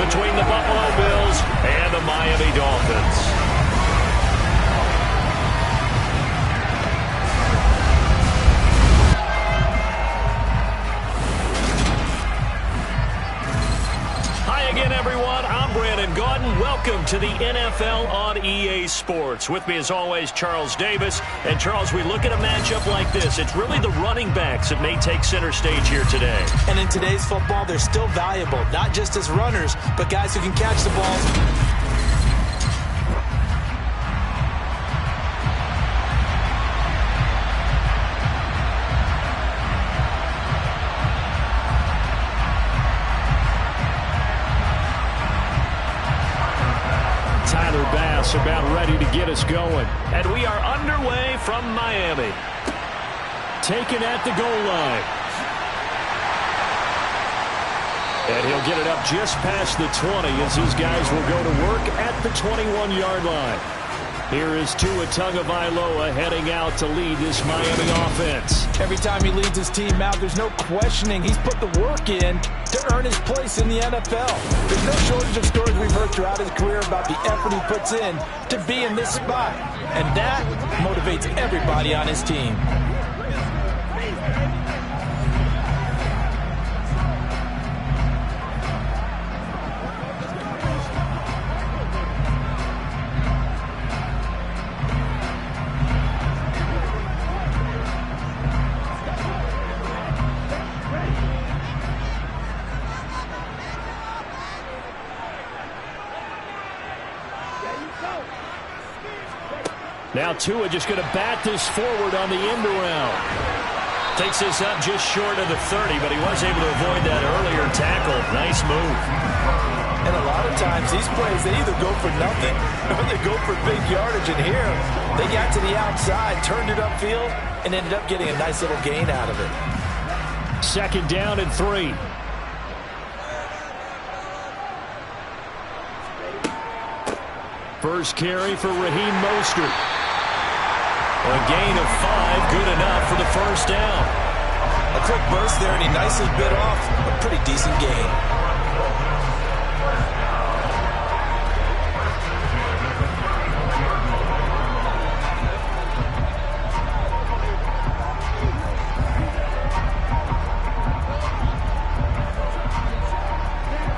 between the Buffalo Bills and the Miami Dolphins. Again, everyone, I'm Brandon Gaudin. Welcome to the NFL on EA Sports. With me, as always, Charles Davis. And, Charles, we look at a matchup like this. It's really the running backs that may take center stage here today. And in today's football, they're still valuable, not just as runners, but guys who can catch the balls. About ready to get us going. And we are underway from Miami. Taken at the goal line. And he'll get it up just past the 20 as these guys will go to work at the 21-yard line. Here is Tua Tagovailoa heading out to lead this Miami offense. Every time he leads his team out, there's no questioning. He's put the work in to earn his place in the NFL. There's no shortage of stories we've heard throughout his career about the effort he puts in to be in this spot. And that motivates everybody on his team. Now Tua just going to bat this forward on the end around. Takes this up just short of the 30, but he was able to avoid that earlier tackle. Nice move. And a lot of times these plays, they either go for nothing or they go for big yardage. And here, they got to the outside, turned it upfield, and ended up getting a nice little gain out of it. Second down and 3. First carry for Raheem Mostert. A gain of 5, good enough for the first down. A quick burst there, and he nicely bit off a pretty decent gain.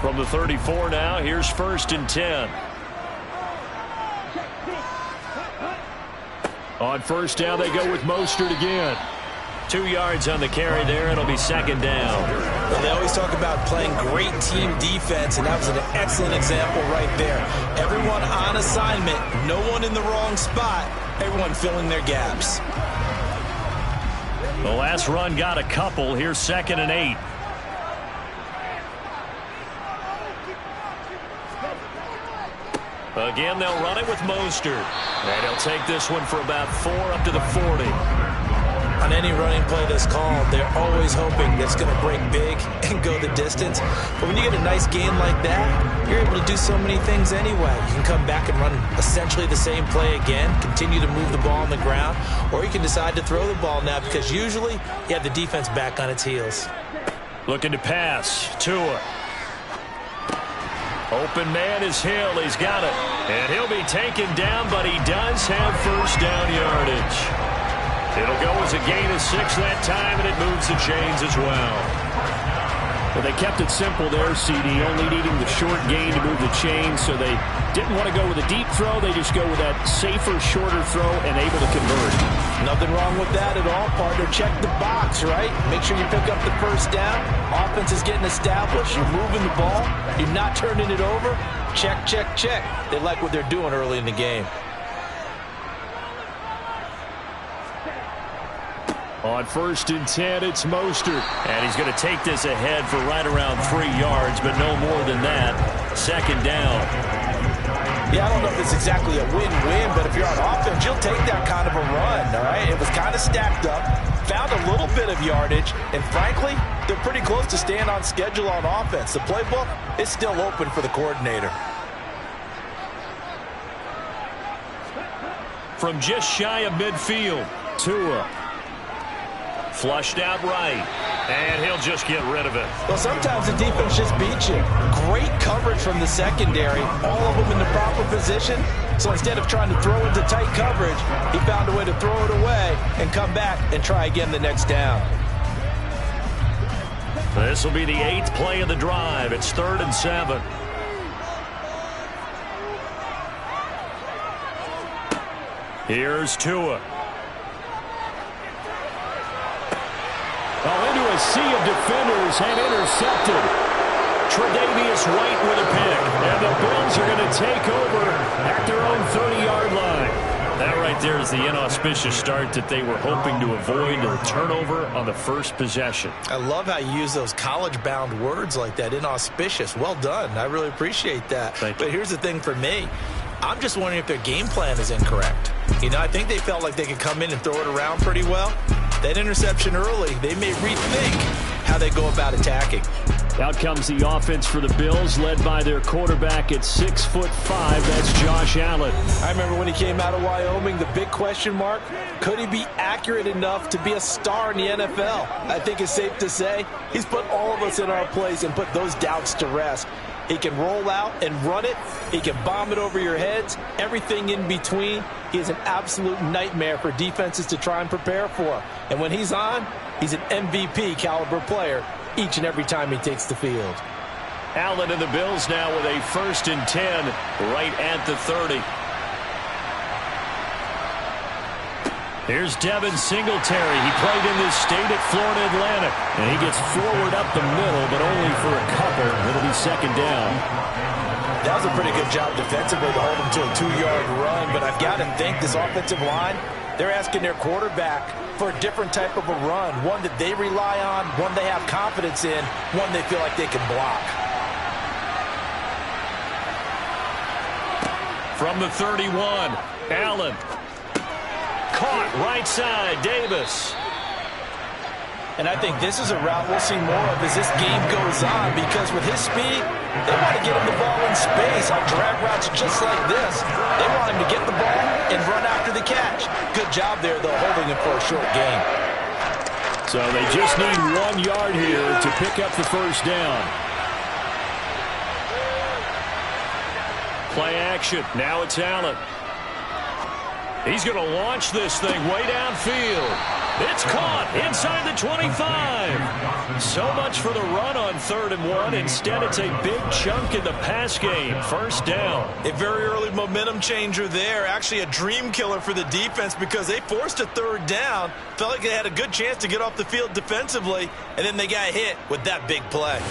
From the 34 now, here's first and 10. On first down, they go with Mostert again. 2 yards on the carry there. It'll be second down. Well, they always talk about playing great team defense, and that was an excellent example right there. Everyone on assignment, no one in the wrong spot, everyone filling their gaps. The last run got a couple. Here's second and 8. Again, they'll run it with Mostert. And he'll take this one for about 4 up to the 40. On any running play that's called, they're always hoping that's going to break big and go the distance. But when you get a nice gain like that, you're able to do so many things anyway. You can come back and run essentially the same play again, continue to move the ball on the ground, or you can decide to throw the ball now because usually you have the defense back on its heels. Looking to pass. Tua. Open man is Hill. He's got it. And he'll be taken down, but he does have first down yardage. It'll go as a gain of 6 that time, and it moves the chains as well. Well, they kept it simple there, CD, only needing the short gain to move the chains, so they didn't want to go with a deep throw. They just go with that safer, shorter throw and able to convert. Nothing wrong with that at all, partner. Check the box, right? Make sure you pick up the first down. Offense is getting established. You're moving the ball. You're not turning it over. Check, check, check. They like what they're doing early in the game. On first and 10, it's Mostert. And he's going to take this ahead for right around 3 yards, but no more than that. Second down. Yeah, I don't know if it's exactly a win-win, but if you're on offense, you'll take that kind of a run, all right? It was kind of stacked up, found a little bit of yardage, and frankly, they're pretty close to staying on schedule on offense. The playbook is still open for the coordinator. From just shy of midfield, Tua. Flushed out right. And he'll just get rid of it. Well, sometimes the defense just beats you. Great coverage from the secondary, all of them in the proper position. So instead of trying to throw into tight coverage, he found a way to throw it away and come back and try again the next down. This will be the 8th play of the drive. It's 3rd and 7. Here's Tua. Oh, into a sea of defenders and intercepted. Tre'Davious White with a pick. And the Bills are going to take over at their own 30-yard line. That right there is the inauspicious start that they were hoping to avoid, a turnover on the first possession. I love how you use those college-bound words like that, inauspicious. Well done. I really appreciate that. But here's the thing for me. I'm just wondering if their game plan is incorrect. You know, I think they felt like they could come in and throw it around pretty well. That interception early, they may rethink how they go about attacking. Out comes the offense for the Bills, led by their quarterback at 6'5". That's Josh Allen. I remember when he came out of Wyoming, the big question mark, could he be accurate enough to be a star in the NFL? I think it's safe to say he's put all of us in our place and put those doubts to rest. He can roll out and run it. He can bomb it over your heads. Everything in between. He is an absolute nightmare for defenses to try and prepare for. And when he's on, he's an MVP caliber player each and every time he takes the field. Allen and the Bills now with a 1st and 10 right at the 30. Here's Devin Singletary. He played in this state at Florida Atlantic. And he gets forward up the middle, but only for a couple. It'll be 2nd down. That was a pretty good job defensively to hold him to a 2-yard run. But I've got to think this offensive line, they're asking their quarterback for a different type of a run. One that they rely on, one they have confidence in, one they feel like they can block. From the 31, Allen. Caught right side, Davis. And I think this is a route we'll see more of as this game goes on, because with his speed, they want to get him the ball in space on drag routes just like this. They want him to get the ball and run after the catch. Good job there, though, holding him for a short gain. So they just need 1 yard here to pick up the 1st down. Play action. Now it's Allen. He's going to launch this thing way downfield. It's caught inside the 25. So much for the run on 3rd and 1. Instead, it's a big chunk in the pass game. 1st down. A very early momentum changer there. Actually a dream killer for the defense, because they forced a 3rd down. Felt like they had a good chance to get off the field defensively, and then they got hit with that big play.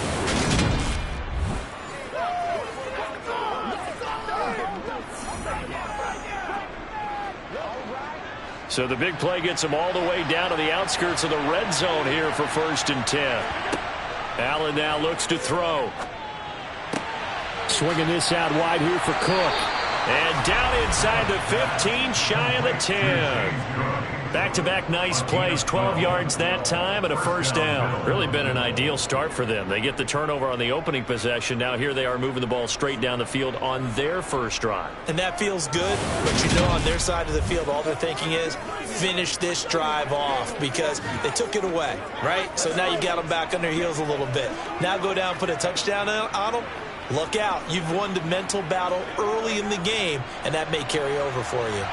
So the big play gets him all the way down to the outskirts of the red zone here for 1st and 10. Allen now looks to throw. Swinging this out wide here for Cook. And down inside the 15, shy of the 10. Back-to-back nice plays, 12 yards that time and a 1st down. Really been an ideal start for them. They get the turnover on the opening possession. Now here they are moving the ball straight down the field on their 1st drive. And that feels good, but you know on their side of the field all they're thinking is finish this drive off, because they took it away, right? So now you got them back on their heels a little bit. Now go down, put a touchdown on them. Look out. You've won the mental battle early in the game, and that may carry over for you.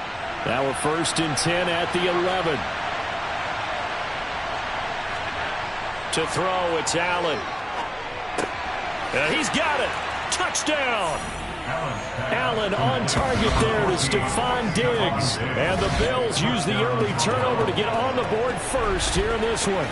Now we're 1st and 10 at the 11. To throw, it's Allen. He's got it. Touchdown. Allen on target there to Stephon Diggs. And the Bills use the early turnover to get on the board first here in this one.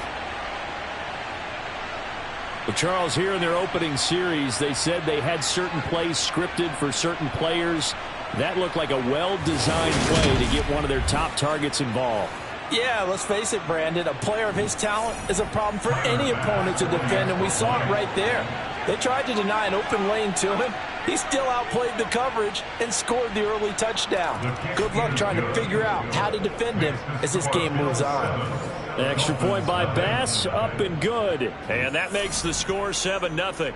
Well, Charles, here in their opening series, they said they had certain plays scripted for certain players. That looked like a well-designed play to get one of their top targets involved. Yeah, let's face it, Brandon. A player of his talent is a problem for any opponent to defend, and we saw it right there. They tried to deny an open lane to him. He still outplayed the coverage and scored the early touchdown. Good luck trying to figure out how to defend him as this game moves on. Extra point by Bass, up and good. And that makes the score 7-0.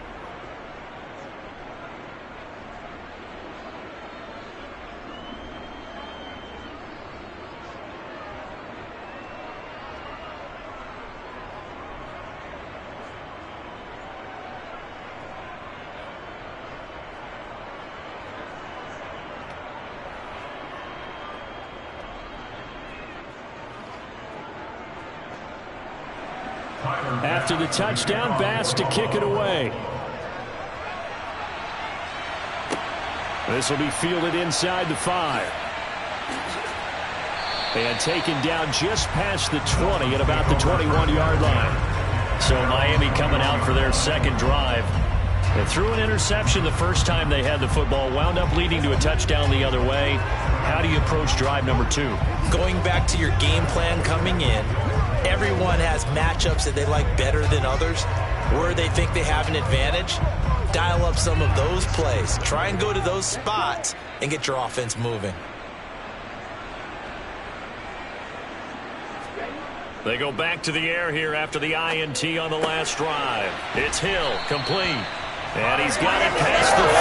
After the touchdown, Bass to kick it away. This will be fielded inside the 5. And taken down just past the 20 at about the 21-yard line. So Miami coming out for their second drive. They threw an interception the first time they had the football, wound up leading to a touchdown the other way. How do you approach drive number 2? Going back to your game plan coming in, everyone has matchups that they like better than others, where they think they have an advantage. Dial up some of those plays. Try and go to those spots and get your offense moving. They go back to the air here after the INT on the last drive. It's Hill, complete. And he's got it past the 30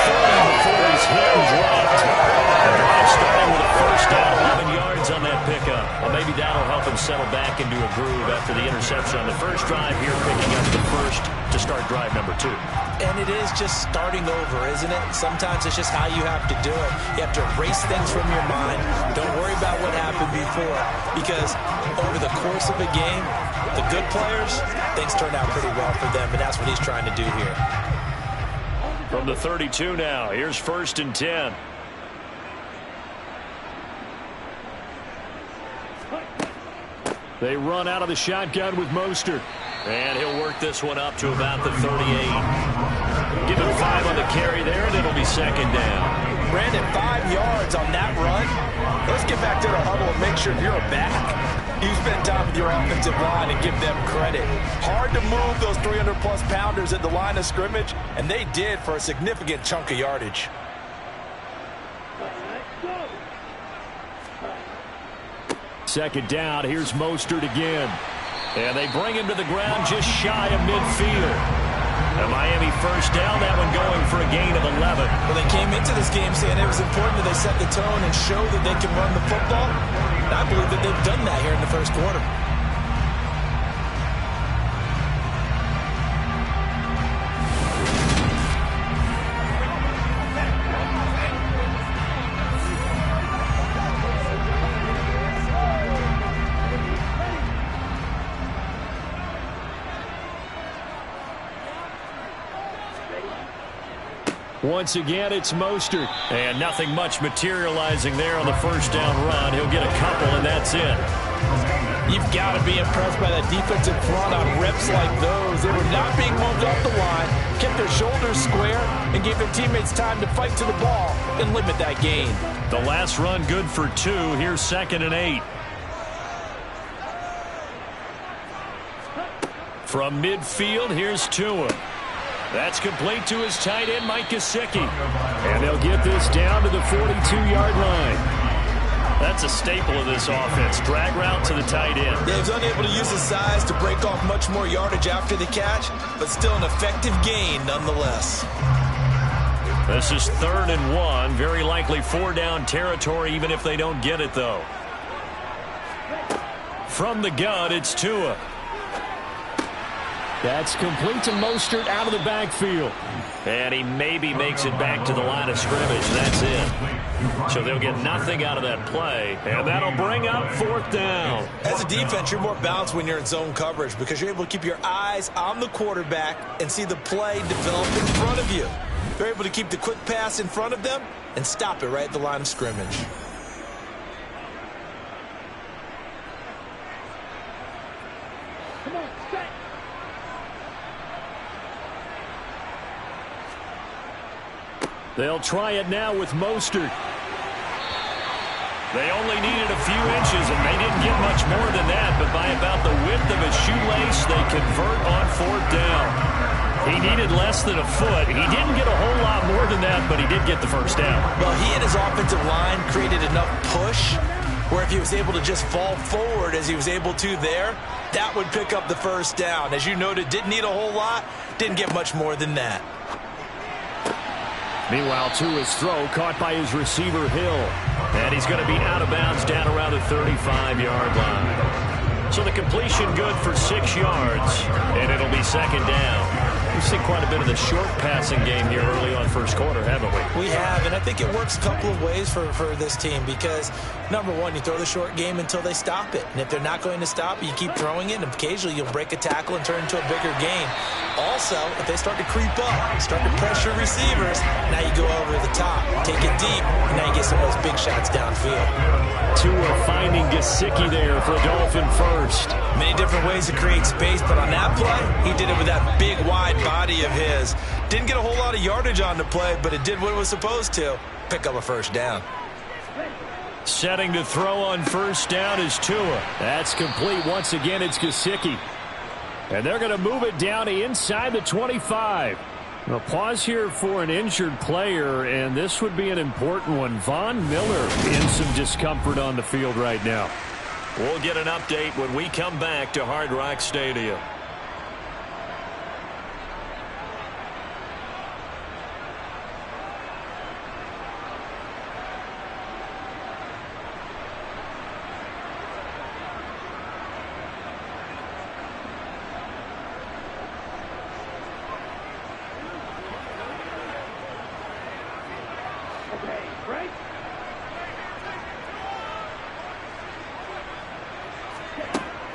before he's hit and dropped. The drive starting with a first down, 11 yards on that pickup. Well, maybe that'll help him settle back into a groove after the interception on the first drive here, picking up the first to start drive number 2. And it is just starting over, isn't it? Sometimes it's just how you have to do it. You have to erase things from your mind. Don't worry about what happened before, because over the course of a game, the good players, things turn out pretty well for them, and that's what he's trying to do here. From the 32 now, here's 1st and 10. They run out of the shotgun with Mostert. And he'll work this one up to about the 38. Give him 5 on the carry there, and it'll be second down. Brandon, 5 yards on that run. Let's get back to the huddle and make sure you're back. You spend time with your offensive line and give them credit. Hard to move those 300-plus pounders at the line of scrimmage, and they did for a significant chunk of yardage. Second down, here's Mostert again. And they bring him to the ground just shy of midfield. A Miami first down, that one going for a gain of 11. Well, they came into this game saying it was important that they set the tone and show that they can run the football. And I believe that they've done that here in the first quarter. Once again, it's Mostert. And nothing much materializing there on the first down run. He'll get a couple, and that's it. You've got to be impressed by that defensive front on reps like those. They were not being moved off the line, kept their shoulders square, and gave their teammates time to fight to the ball and limit that gain. The last run good for 2. Here's 2nd and 8. From midfield, here's Tua. That's complete to his tight end, Mike Gesicki. And they'll get this down to the 42-yard line. That's a staple of this offense. Drag route to the tight end. He was unable to use his size to break off much more yardage after the catch, but still an effective gain nonetheless. This is 3rd and 1. Very likely 4-down territory, even if they don't get it, though. From the gun, it's Tua. That's complete to Mostert out of the backfield. And he maybe makes it back to the line of scrimmage. That's it. So they'll get nothing out of that play. And that'll bring up 4th down. As a defense, you're more balanced when you're in zone coverage because you're able to keep your eyes on the quarterback and see the play develop in front of you. They're able to keep the quick pass in front of them and stop it right at the line of scrimmage. They'll try it now with Mostert. They only needed a few inches, and they didn't get much more than that, but by about the width of a shoelace, they convert on 4th down. He needed less than a foot. He didn't get a whole lot more than that, but he did get the first down. Well, he and his offensive line created enough push where if he was able to just fall forward as he was able to there, that would pick up the first down. As you noted, didn't need a whole lot, didn't get much more than that. Meanwhile, Tua's throw caught by his receiver, Hill. And he's going to be out of bounds down around the 35-yard line. So the completion good for 6 yards, and it'll be 2nd down. We've seen quite a bit of the short passing game here early on first quarter, haven't we? We have, and I think it works a couple of ways for this team because, number one, you throw the short game until they stop it. And if they're not going to stop it, you keep throwing it, and occasionally you'll break a tackle and turn it into a bigger gain. Also, if they start to creep up, start to pressure receivers, now you go over the top, take it deep, and now you get some of those big shots downfield. Tua finding Gesicki there for a Dolphin first. Many different ways to create space, but on that play, he did it with that big, wide body of his. Didn't get a whole lot of yardage on the play, but it did what it was supposed to. Pick up a first down. Setting to throw on first down is Tua. That's complete. Once again, it's Gesicki. And they're going to move it down to inside the 25. A pause here for an injured player, and this would be an important one. Von Miller in some discomfort on the field right now. We'll get an update when we come back to Hard Rock Stadium.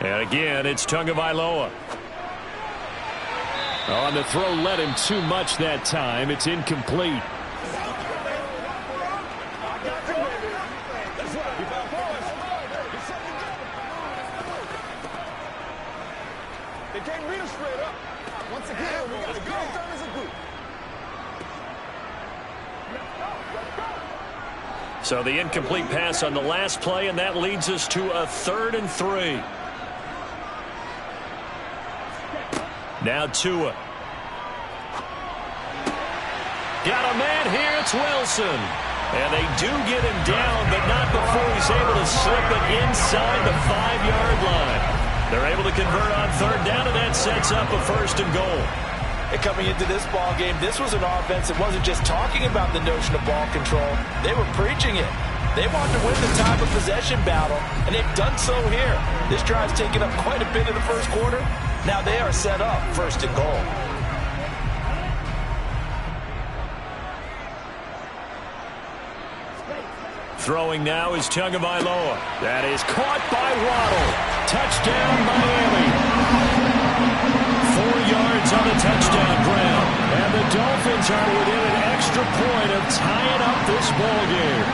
And again, it's Tagovailoa. On the throw, led him too much that time. It's incomplete. They can't read us straight up. Once again, we got to go as a group. So the incomplete pass on the last play, and that leads us to a 3rd and 3. Now Tua. Got a man here. It's Wilson. And they do get him down, but not before he's able to slip it inside the 5-yard line. They're able to convert on 3rd down, and that sets up a 1st and goal. And coming into this ball game, this was an offense that wasn't just talking about the notion of ball control. They were preaching it. They wanted to win the time of possession battle, and they've done so here. This drive's taken up quite a bit in the first quarter. Now they are set up 1st and goal. Throwing now is Tagovailoa. That is caught by Waddle. Touchdown, Miami. 4 yards on the touchdown ground. And the Dolphins are within an extra point of tying up this ball game.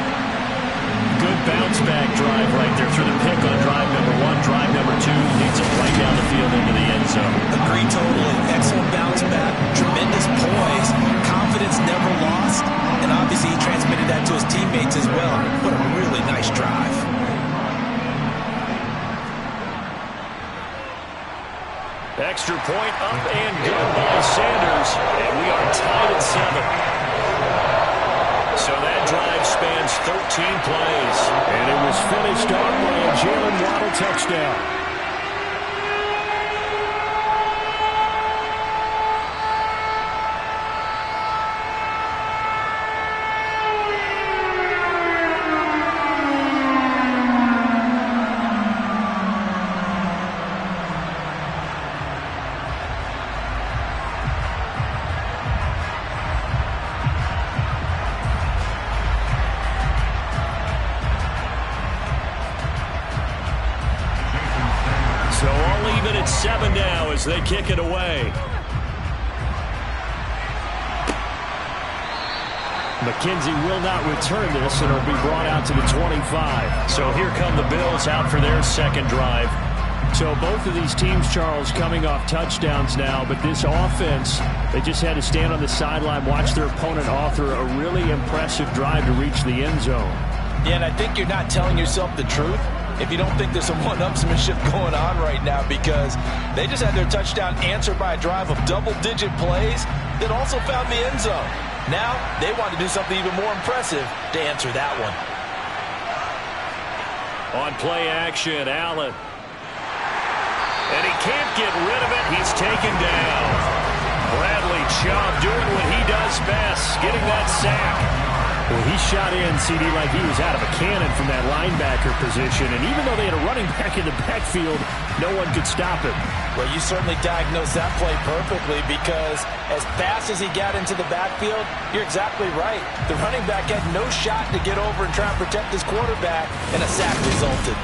Good bounce-back drive right there through the pick on drive number 1. Drive number 2 leads him right down the field into the end zone. Agree totally. Excellent bounce-back. Tremendous poise. Confidence never lost. And obviously he transmitted that to his teammates as well. What a really nice drive. Extra point up and good by Sanders. And we are tied at 7. So that drive spans 13 plays. And it was finished off by a Jalen Waddle touchdown. So all even at 7 now as they kick it away. McKenzie will not return this, and it'll be brought out to the 25. So here come the Bills out for their 2nd drive. So both of these teams, Charles, coming off touchdowns now, but this offense, they just had to stand on the sideline, watch their opponent author a really impressive drive to reach the end zone. Yeah, and I think you're not telling yourself the truth if you don't think there's some one-upsmanship going on right now, because they just had their touchdown answered by a drive of double-digit plays that also found the end zone. Now they want to do something even more impressive to answer that one. On play action, Allen. And he can't get rid of it. He's taken down. Bradley Chubb doing what he does best, getting that sack. Well, he shot in, CD, like he was out of a cannon from that linebacker position. And even though they had a running back in the backfield, no one could stop him. Well, you certainly diagnosed that play perfectly because as fast as he got into the backfield, you're exactly right. The running back had no shot to get over and try and protect his quarterback, and a sack resulted.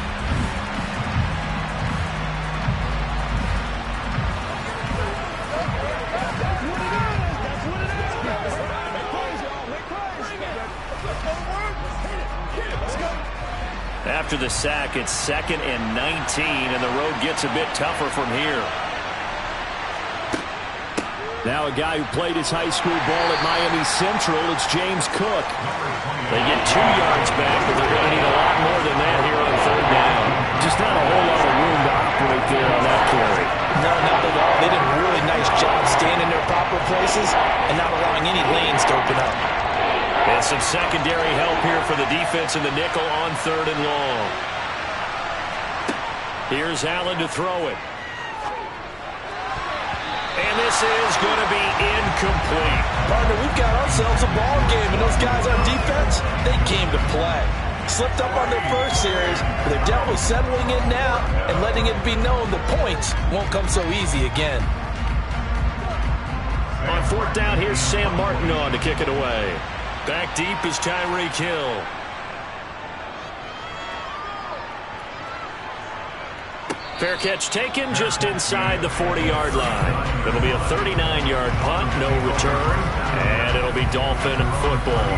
After the sack, it's 2nd and 19, and the road gets a bit tougher from here. Now a guy who played his high school ball at Miami Central, it's James Cook. They get 2 yards back, but they're going to need a lot more than that here on 3rd down. Just not a whole lot of room to operate there on that carry. No, not at all. They did a really nice job staying in their proper places and not allowing any lanes to open up. And some secondary help here for the defense in the nickel on 3rd and long. Here's Allen to throw it. And this is going to be incomplete. Partner, we've got ourselves a ball game, and those guys on defense, they came to play. Slipped up on their first series, but they're definitely settling in now and letting it be known the points won't come so easy again. On 4th down, here's Sam Martin on to kick it away. Back deep is Tyreek Hill. Fair catch taken just inside the 40-yard line. It'll be a 39-yard punt, no return, and it'll be Dolphin football.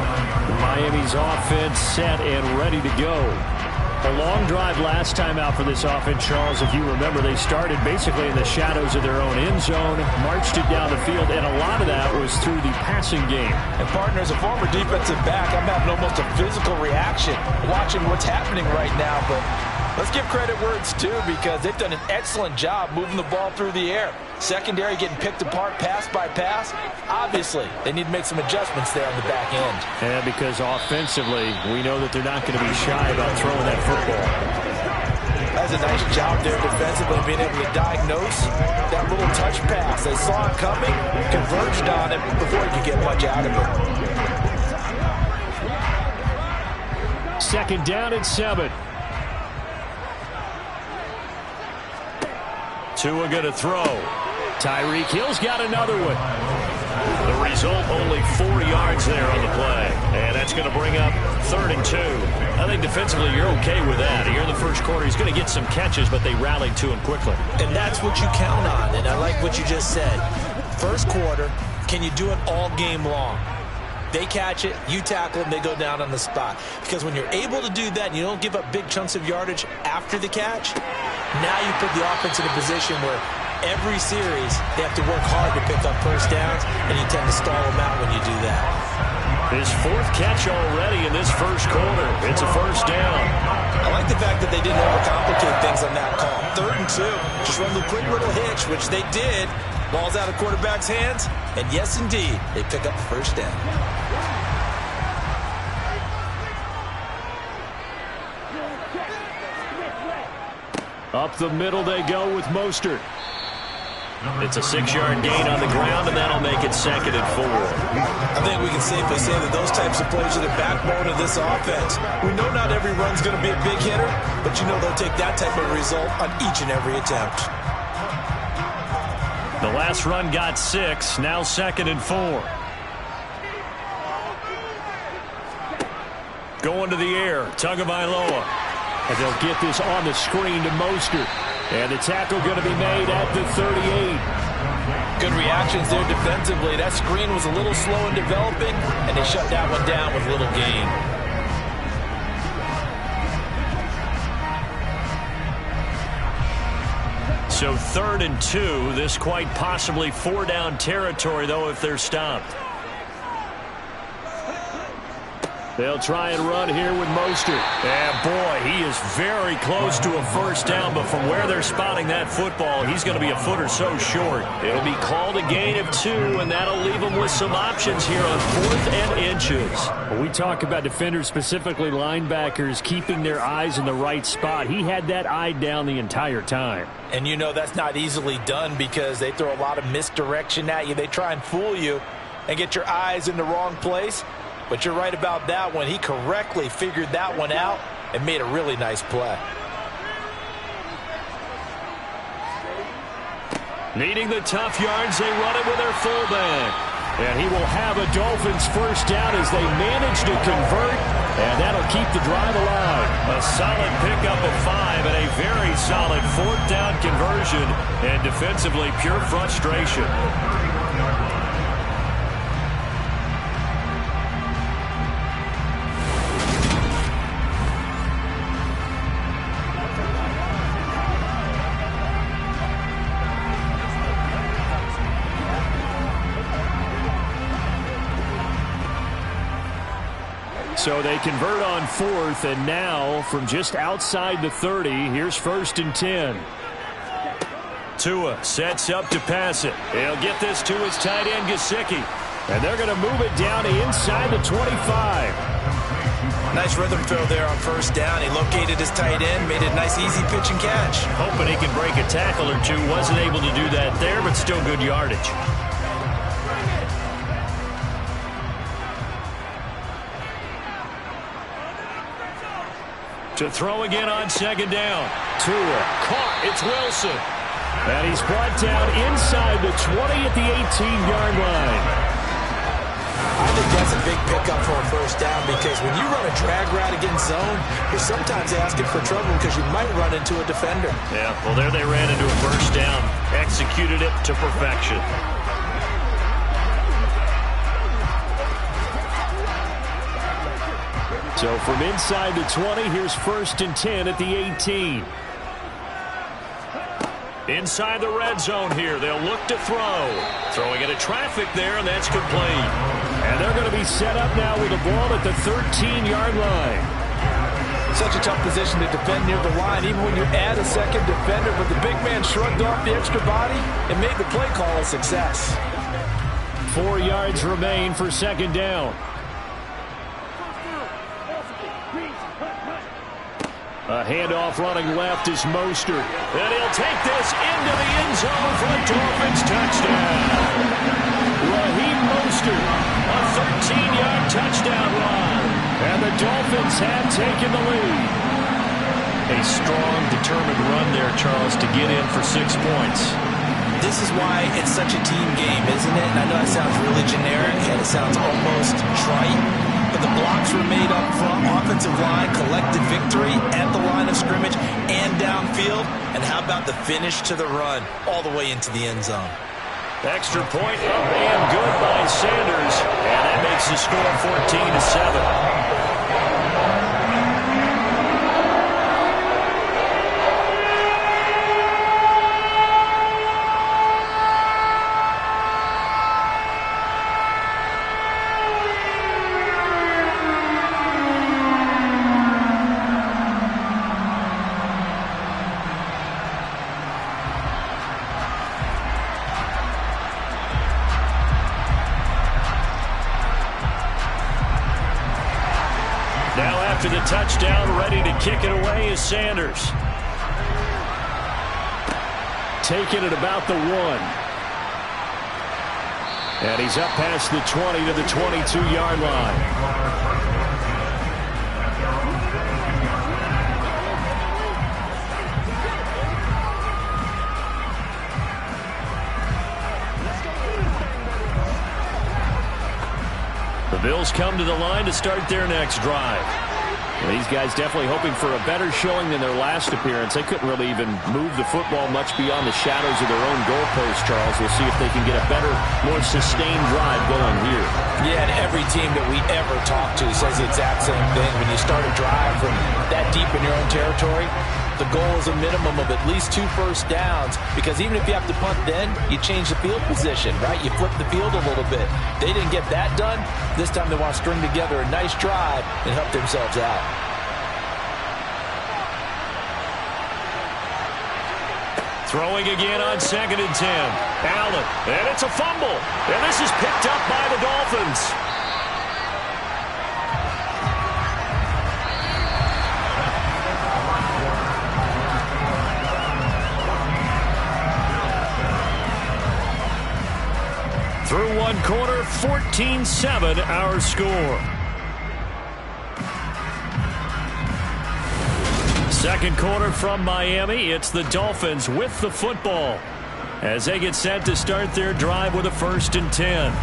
Miami's offense set and ready to go. A long drive last time out for this offense, Charles. If you remember, they started basically in the shadows of their own end zone, marched it down the field, and a lot of that was through the passing game. And, partner, as a former defensive back, I'm having almost a physical reaction watching what's happening right now, but let's give credit where it's due because they've done an excellent job moving the ball through the air. Secondary getting picked apart pass by pass. Obviously, they need to make some adjustments there on the back end. And because offensively, we know that they're not going to be shy about throwing that football. That's a nice job there defensively, being able to diagnose that little touch pass. They saw it coming, converged on it before he could get much out of it. 2nd down and 7. Tua going to throw. Tyreek Hill's got another one. The result, only 4 yards there on the play. And that's going to bring up 3rd and 2. I think defensively you're okay with that. Here in the first quarter, he's going to get some catches, but they rallied to him quickly. And that's what you count on, and I like what you just said. First quarter, can you do it all game long? They catch it, you tackle them, they go down on the spot. Because when you're able to do that and you don't give up big chunks of yardage after the catch, now you put the offense in a position where every series they have to work hard to pick up first downs, and you tend to stall them out when you do that. His 4th catch already in this first quarter. It's a first down. I like the fact that they didn't overcomplicate things on that call. 3rd and 2, just run the quick little hitch, which they did. Ball's out of quarterback's hands, and yes, indeed, they pick up the first down. Up the middle they go with Mostert. It's a 6-yard gain on the ground, and that'll make it 2nd and 4. I think we can safely say that those types of plays are the backbone of this offense. We know not every run's going to be a big hitter, but you know they'll take that type of result on each and every attempt. The last run got 6, now 2nd and 4. Going to the air, Tagovailoa. And they'll get this on the screen to Mostert. And the tackle going to be made at the 38. Good reactions there defensively. That screen was a little slow in developing, and they shut that one down with little gain. So 3rd and 2. This quite possibly 4-down territory, though, if they're stopped. They'll try and run here with Mostert. And, boy, he is very close to a first down, but from where they're spotting that football, he's going to be a foot or so short. It'll be called a gain of 2, and that'll leave them with some options here on 4th and inches. When we talk about defenders, specifically linebackers, keeping their eyes in the right spot, he had that eye down the entire time. And you know that's not easily done because they throw a lot of misdirection at you. They try and fool you and get your eyes in the wrong place. But you're right about that one. He correctly figured that one out and made a really nice play. Needing the tough yards, they run it with their fullback. And he will have a Dolphins first down as they manage to convert, and that'll keep the drive alive. A solid pickup of 5 and a very solid 4th down conversion, and defensively pure frustration. So they convert on 4th, and now from just outside the 30, here's 1st and 10. Tua sets up to pass it. He'll get this to his tight end, Gesicki. And they're going to move it down to inside the 25. Nice rhythm throw there on 1st down. He located his tight end, made it a nice easy pitch and catch. Hoping he can break a tackle or two. Wasn't able to do that there, but still good yardage. To throw again on 2nd down. Tua caught. It's Wilson. And he's brought down inside the 20 at the 18-yard line. I think that's a big pickup for a 1st down because when you run a drag route against zone, you're sometimes asking for trouble because you might run into a defender. Yeah, well, there they ran into a 1st down. Executed it to perfection. So from inside the 20, here's 1st and 10 at the 18. Inside the red zone here, they'll look to throw. Throwing into traffic there, and that's complete. And they're going to be set up now with the ball at the 13-yard line. Such a tough position to defend near the line, even when you add a second defender, but the big man shrugged off the extra body and made the play call a success. 4 yards remain for 2nd down. A handoff running left is Mostert. And he'll take this into the end zone for a Dolphins touchdown. Raheem Mostert, a 13-yard touchdown run. And the Dolphins have taken the lead. A strong, determined run there, Charles, to get in for 6 points. This is why it's such a team game, isn't it? And I know it sounds really generic and it sounds almost trite. But the blocks were made up front, offensive line, collected victory at the line of scrimmage and downfield. And how about the finish to the run all the way into the end zone? Extra point up and good by Sanders. And that makes the score 14-7. After the touchdown, ready to kick it away is Sanders. Taking it about the 1. And he's up past the 20 to the 22-yard line. The Bills come to the line to start their next drive. Well, these guys definitely hoping for a better showing than their last appearance. They couldn't really even move the football much beyond the shadows of their own goalpost, Charles. We'll see if they can get a better, more sustained drive going here. Yeah, and every team that we ever talk to says the exact same thing. When you start a drive from that deep in your own territory, the goal is a minimum of at least 2 first downs, because even if you have to punt then, you change the field position, right? You flip the field a little bit. They didn't get that done. This time they want to string together a nice drive and help themselves out. Throwing again on 2nd and 10. Allen, and it's a fumble. And this is picked up by the Dolphins. Through one quarter, 14-7 our score. Second quarter from Miami. It's the Dolphins with the football. as they get set to start their drive with a 1st and 10.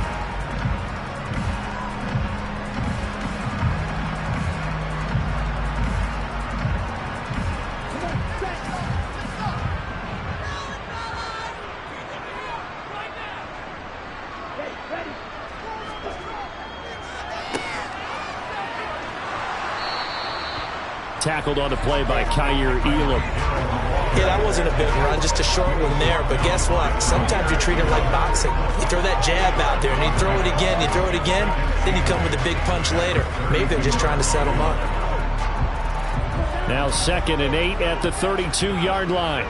Tackled on the play by Kyer Elam. Yeah, that wasn't a big run, just a short one there. But guess what? Sometimes you treat it like boxing. You throw that jab out there, and you throw it again, then you come with a big punch later. Maybe they're just trying to set them up. Now 2nd and 8 at the 32-yard line.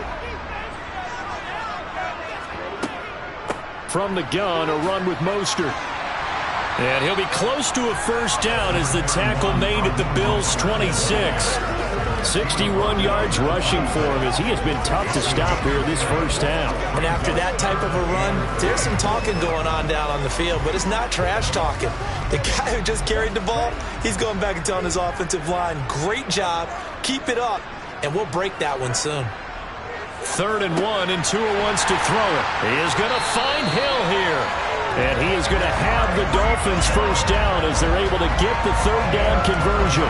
From the gun, a run with Mostert. And he'll be close to a 1st down as the tackle made at the Bills' 26. 61 yards rushing for him as he has been tough to stop here this 1st half. And after that type of a run, there's some talking going on down on the field, but it's not trash talking. The guy who just carried the ball, he's going back and telling his offensive line, great job, keep it up, and we'll break that one soon. 3rd and 1, and Tua wants to throw it. He is going to find Hill here. And he is going to have the Dolphins 1st down as they're able to get the 3rd down conversion.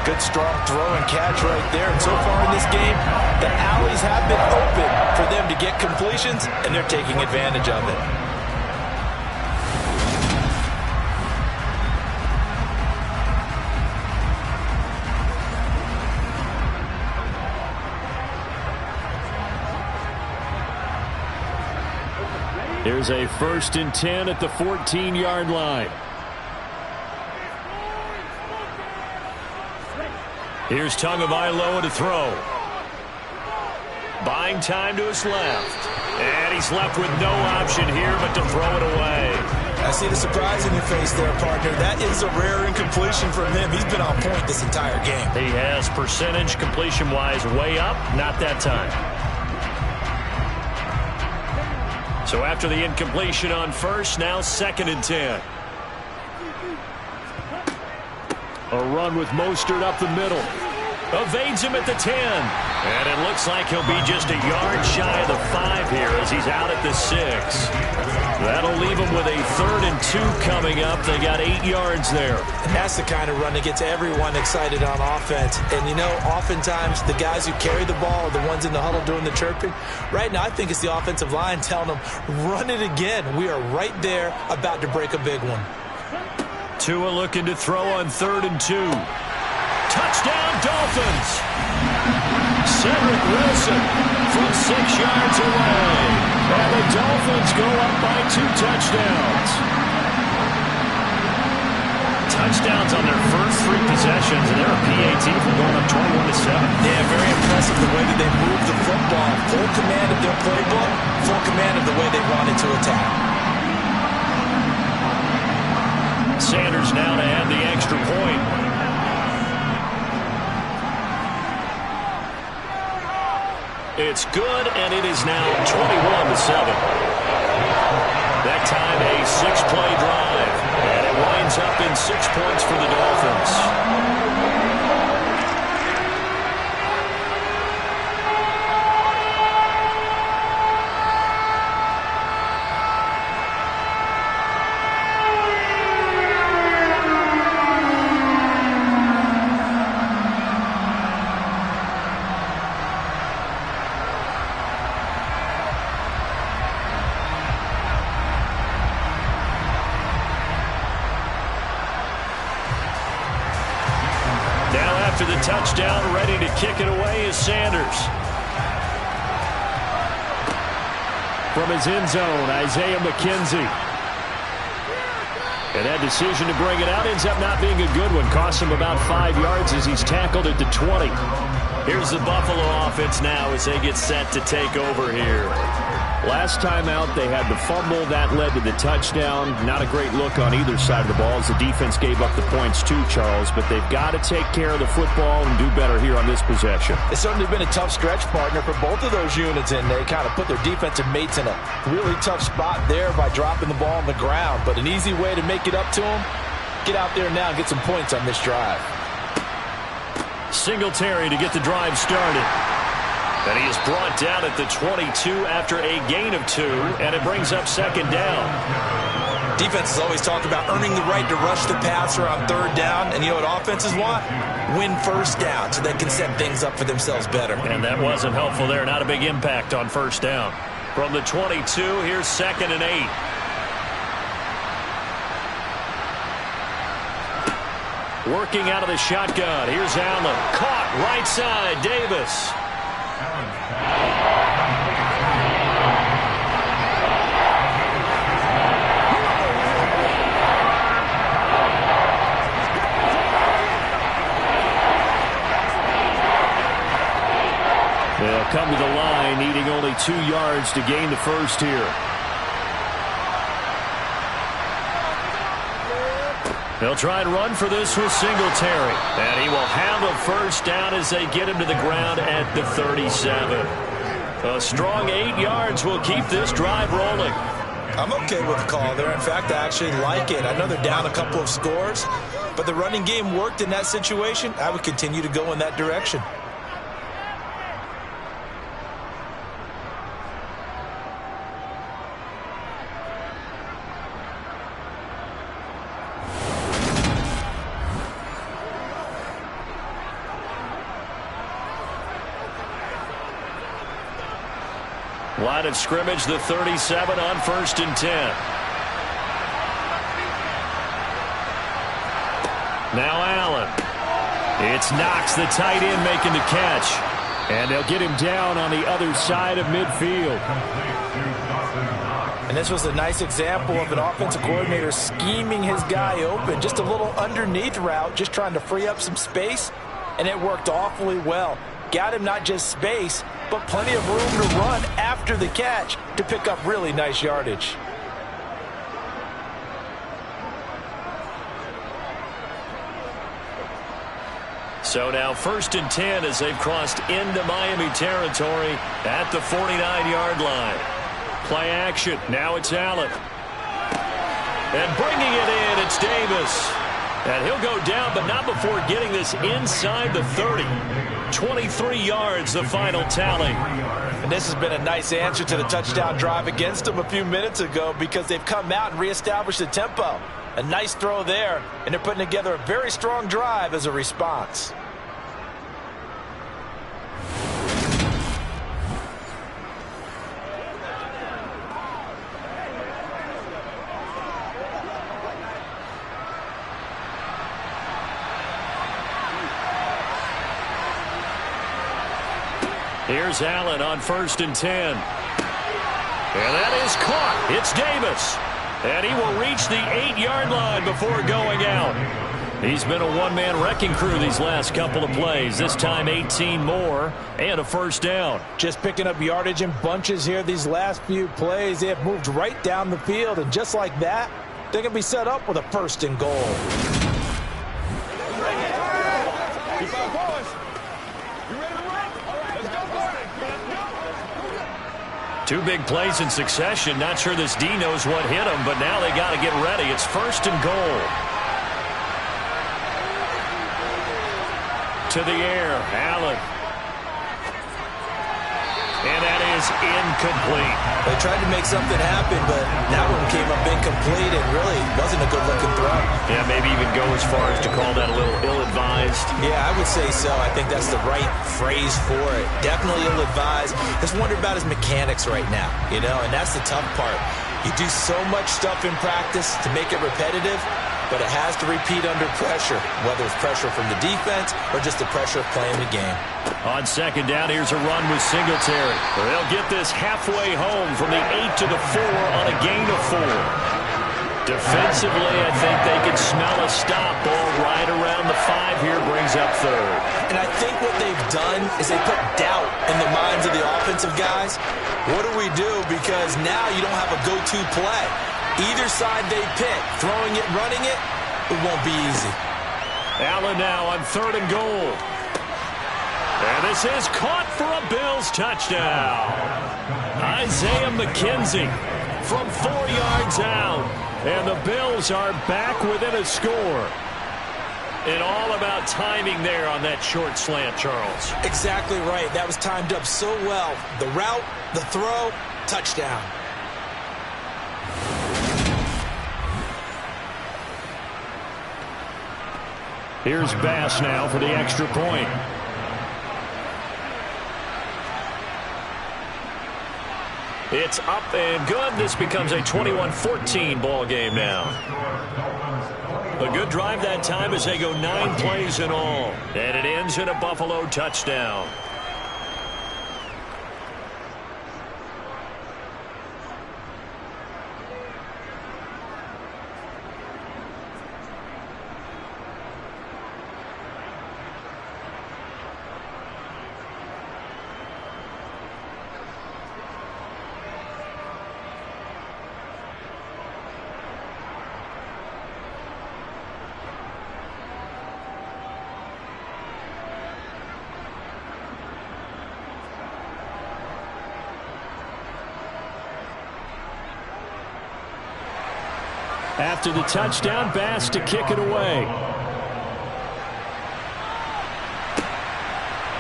Good strong throw and catch right there. And so far in this game, the alleys have been open for them to get completions, and they're taking advantage of it. Here's a 1st and 10 at the 14-yard line. Here's Tagovailoa to throw. Buying time to his left. And he's left with no option here but to throw it away. I see the surprise in your face there, partner. That is a rare incompletion from him. He's been on point this entire game. He has percentage completion-wise way up. Not that time. So after the incompletion on 1st, now 2nd and 10. A run with Mostert up the middle. Evades him at the 10. And it looks like he'll be just a yard shy of the 5 here as he's out at the 6. That'll leave him with a 3rd and 2 coming up. They got 8 yards there. And that's the kind of run that gets everyone excited on offense. And, you know, oftentimes the guys who carry the ball are the ones in the huddle doing the chirping. Right now, I think it's the offensive line telling them, run it again. We are right there about to break a big one. Tua looking to throw on 3rd and 2. Touchdown, Dolphins! Cedric Wilson from 6 yards away. And the Dolphins go up by 2 touchdowns. Touchdowns on their first 3 possessions, and they're a PAT from going up 21-7. Yeah, very impressive the way that they move the football. Full command of their playbook, full command of the way they run into attack. Sanders now to add the extra point. It's good, and it is now 21-7. That time a 6-play drive, and it winds up in 6 points for the Dolphins. After the touchdown, ready to kick it away is Sanders. From his end zone, Isaiah McKenzie. And that decision to bring it out ends up not being a good one. Costs him about 5 yards as he's tackled at the 20. Here's the Buffalo offense now as they get set to take over here. Last time out, they had the fumble. That led to the touchdown. Not a great look on either side of the ball as the defense gave up the points too, Charles. But they've got to take care of the football and do better here on this possession. It's certainly been a tough stretch, partner, for both of those units, and they kind of put their defensive mates in a really tough spot there by dropping the ball on the ground. But an easy way to make it up to them, get out there now and get some points on this drive. Singletary to get the drive started. And he is brought down at the 22 after a gain of 2, and it brings up second down. Defenses always talk about earning the right to rush the passer on third down, and you know what offenses want? Win first down so they can set things up for themselves better. And that wasn't helpful there. Not a big impact on first down. From the 22, here's 2nd and 8. Working out of the shotgun. Here's Allen. Caught right side. Davis. They'll come to the line, needing only 2 yards to gain the first here. They'll try and run for this with Singletary. And he will have a first down as they get him to the ground at the 37. A strong 8 yards will keep this drive rolling. I'm okay with the call there. In fact, I actually like it. I know they're down a couple of scores, but the running game worked in that situation. I would continue to go in that direction. Line of scrimmage, the 37 on 1st and 10. Now Allen. It's Knox, the tight end, making the catch. And they'll get him down on the other side of midfield. And this was a nice example of an offensive coordinator scheming his guy open. Just a little underneath route, just trying to free up some space. And it worked awfully well. Got him not just space, but plenty of room to run after the catch to pick up really nice yardage. So now 1st and 10 as they've crossed into Miami territory at the 49-yard line. Play action. Now it's Allen. And bringing it in, it's Davis. And he'll go down, but not before getting this inside the 30. 23 yards, the final tally. And this has been a nice answer to the touchdown drive against them a few minutes ago because they've come out and reestablished the tempo. A nice throw there, and they're putting together a very strong drive as a response. Here's Allen on 1st and 10. And that is caught. It's Davis. And he will reach the 8-yard line before going out. He's been a one-man wrecking crew these last couple of plays. This time 18 more and a first down. Just picking up yardage in bunches here these last few plays. They have moved right down the field. And just like that, they're going to be set up with a 1st and goal. Two big plays in succession. Not sure this D knows what hit him, but now they got to get ready. It's 1st and goal. To the air, Allen. And that is incomplete. They tried to make something happen, but that one came up incomplete and really wasn't a good-looking throw. Yeah, maybe even go as far as to call that a little ill-advised. Yeah, I would say so. I think that's the right phrase for it. Definitely ill-advised. Just wonder about his mechanics right now, you know, and that's the tough part. You do so much stuff in practice to make it repetitive, but it has to repeat under pressure, whether it's pressure from the defense or just the pressure of playing the game. On 2nd down, here's a run with Singletary. They'll get this halfway home from the 8 to the 4 on a gain of 4. Defensively, I think they can smell a stop. Ball right around the 5 here, brings up 3rd. And I think what they've done is they put doubt in the minds of the offensive guys. What do we do? Because now you don't have a go-to play. Either side they pick, throwing it, running it, it won't be easy. Allen now on 3rd and goal. And this is caught for a Bills touchdown. Isaiah McKenzie from 4 yards out. And the Bills are back within a score. And all about timing there on that short slant, Charles. Exactly right. That was timed up so well. The route, the throw, touchdown. Here's Bass now for the extra point. It's up and good. This becomes a 21-14 ball game now. A good drive that time as they go 9 plays in all. And it ends in a Buffalo touchdown. After the touchdown, Bass to kick it away.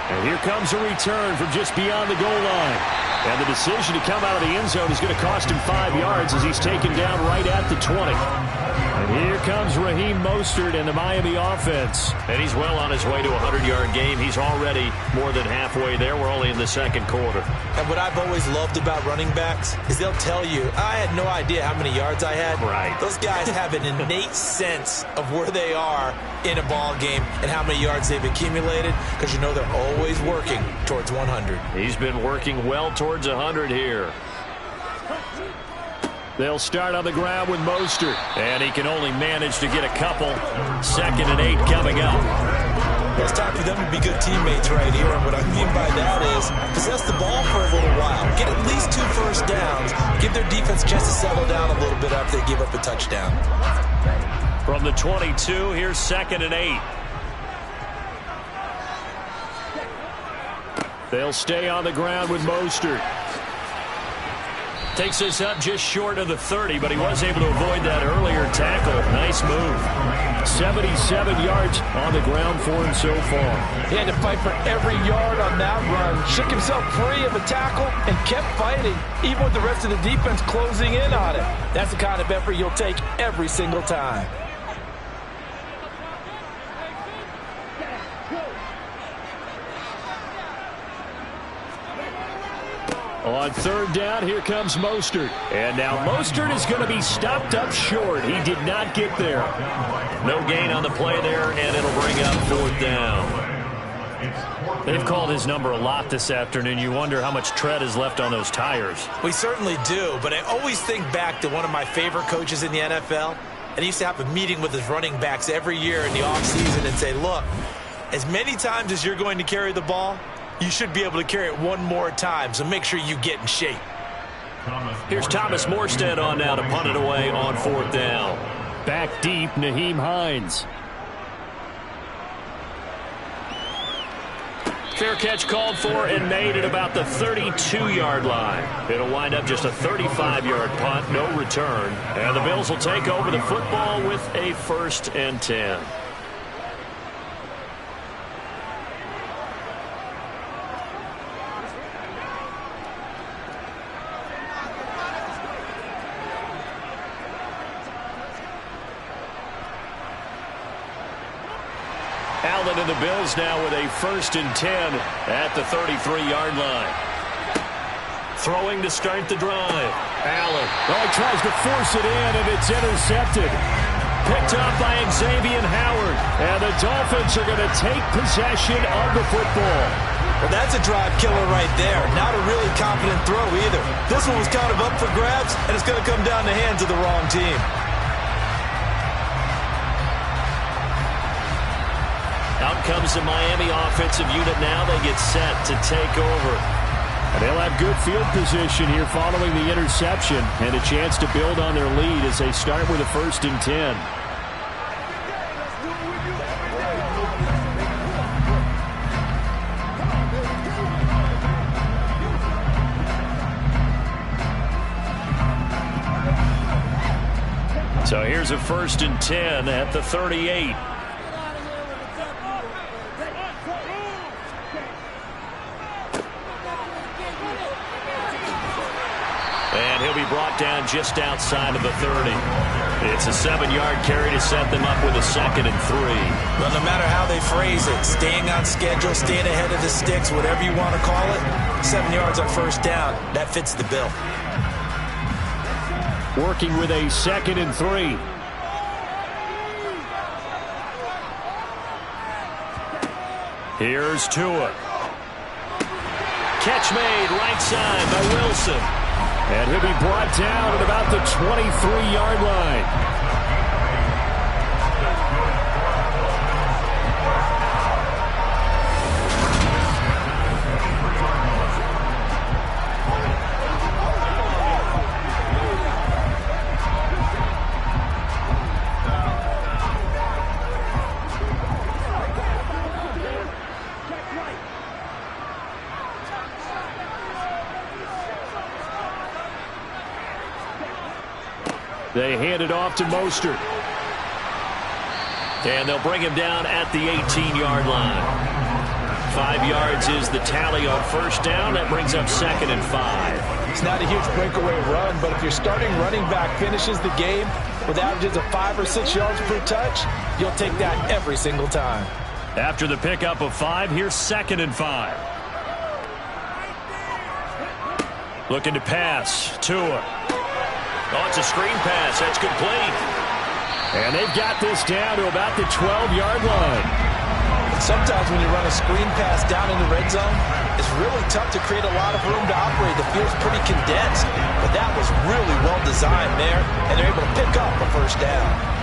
And here comes a return from just beyond the goal line. And the decision to come out of the end zone is going to cost him 5 yards as he's taken down right at the 20. And here comes Raheem Mostert and the Miami offense. And he's well on his way to a 100-yard game. He's already more than halfway there. We're only in the second quarter. And what I've always loved about running backs is they'll tell you, I had no idea how many yards I had. Right. Those guys have an innate sense of where they are in a ball game and how many yards they've accumulated because you know they're always working towards 100. He's been working well towards 100 here. They'll start on the ground with Mostert. And he can only manage to get a couple. 2nd and 8 coming up. Well, it's time for them to be good teammates right here. And what I mean by that is possess the ball for a little while. Get at least 2 first downs. Give their defense a chance to settle down a little bit after they give up a touchdown. From the 22, here's 2nd and 8. They'll stay on the ground with Mostert. Takes us up just short of the 30, but he was able to avoid that earlier tackle. Nice move. 77 yards on the ground for him so far. He had to fight for every yard on that run. Shook himself free of a tackle and kept fighting, even with the rest of the defense closing in on him. That's the kind of effort you'll take every single time. On 3rd down, here comes Mostert. And now Mostert is going to be stopped up short. He did not get there. No gain on the play there, and it'll bring up 4th down. They've called his number a lot this afternoon. You wonder how much tread is left on those tires. We certainly do, but I always think back to one of my favorite coaches in the NFL. And he used to have a meeting with his running backs every year in the offseason and say, look, as many times as you're going to carry the ball, you should be able to carry it one more time, so make sure you get in shape. Here's Thomas Morstead on now to punt it away on 4th down. Back deep, Nyheim Hines. Fair catch called for and made at about the 32-yard line. It'll wind up just a 35-yard punt, no return. And the Bills will take over the football with a 1st and 10. Allen and the Bills now with a 1st and 10 at the 33-yard line. Throwing to start the drive. Allen. Oh, he tries to force it in, and it's intercepted. Picked up by Xavier Howard. And the Dolphins are going to take possession of the football. Well, that's a drive killer right there. Not a really confident throw either. This one was kind of up for grabs, and it's going to come down the hands of the wrong team. Out comes the Miami offensive unit now. They get set to take over. And they'll have good field position here following the interception and a chance to build on their lead as they start with a 1st and 10. So here's a 1st and 10 at the 38. down just outside of the 30. It's a 7-yard carry to set them up with a 2nd and 3. Well, no matter how they phrase it, staying on schedule, staying ahead of the sticks, whatever you want to call it, 7 yards on 1st down, that fits the bill. Working with a 2nd and 3. Here's Tua. Catch made right side by Wilson. And he'll be brought down at about the 23-yard line. They hand it off to Mostert. And they'll bring him down at the 18-yard line. 5 yards is the tally on 1st down. That brings up 2nd and 5. It's not a huge breakaway run, but if your starting running back finishes the game with averages of 5 or 6 yards per touch, you'll take that every single time. After the pickup of 5, here's 2nd and 5. Looking to pass. Tua. Oh, it's a screen pass. That's complete. And they've got this down to about the 12-yard line. Sometimes when you run a screen pass down in the red zone, it's really tough to create a lot of room to operate. The field's pretty condensed, but that was really well designed there, and they're able to pick up a 1st down.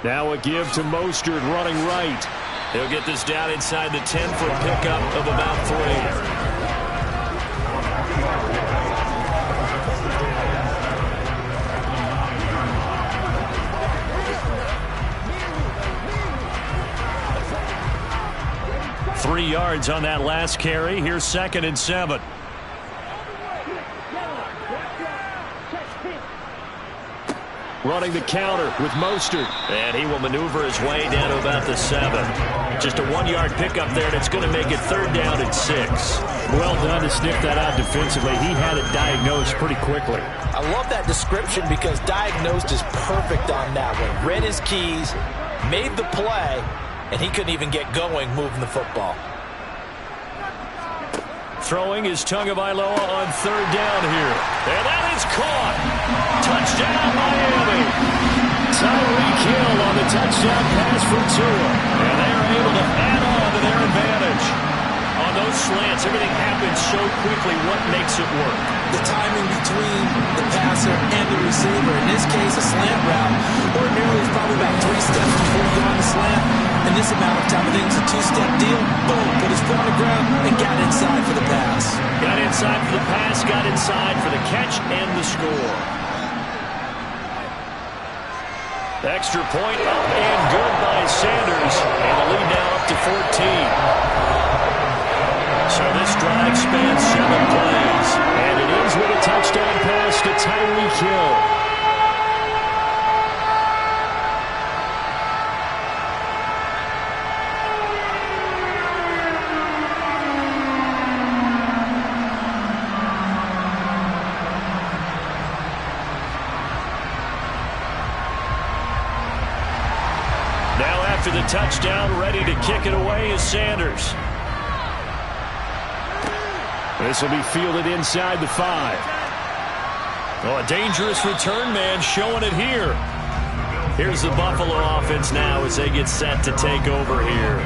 Now a give to Mostert running right. He'll get this down inside the 10 for a pickup of about 3. 3 yards on that last carry. Here's 2nd and 7. Running the counter with Mostert. And he will maneuver his way down to about the 7. Just a 1-yard pickup there, and it's going to make it 3rd down and 6. Well done to sniff that out defensively. He had it diagnosed pretty quickly. I love that description because diagnosed is perfect on that one. Read his keys, made the play, and he couldn't even get going moving the football. Throwing is Tagovailoa on 3rd down here. And that is caught. Touchdown, Miami. Tyreek Hill on the touchdown pass for Tua. And they are able to add on to their advantage. On those slants, everything happens so quickly. What makes it work? The timing between the passer and the receiver. In this case, a slant route. Ordinarily, it's probably about 3 steps before you go on the slant. In this amount of time, I think it's a 2-step deal. Boom, put his foot on the ground and got inside for the pass. Got inside for the pass, got inside for the catch and the score. Extra point up and good by Sanders. And the lead now up to 14. So this drive spans 7 plays. And it ends with a touchdown pass to Tyreek Hill. After the touchdown, ready to kick it away is Sanders. This will be fielded inside the 5. Oh, a dangerous return man showing it here. Here's the Buffalo offense now as they get set to take over here.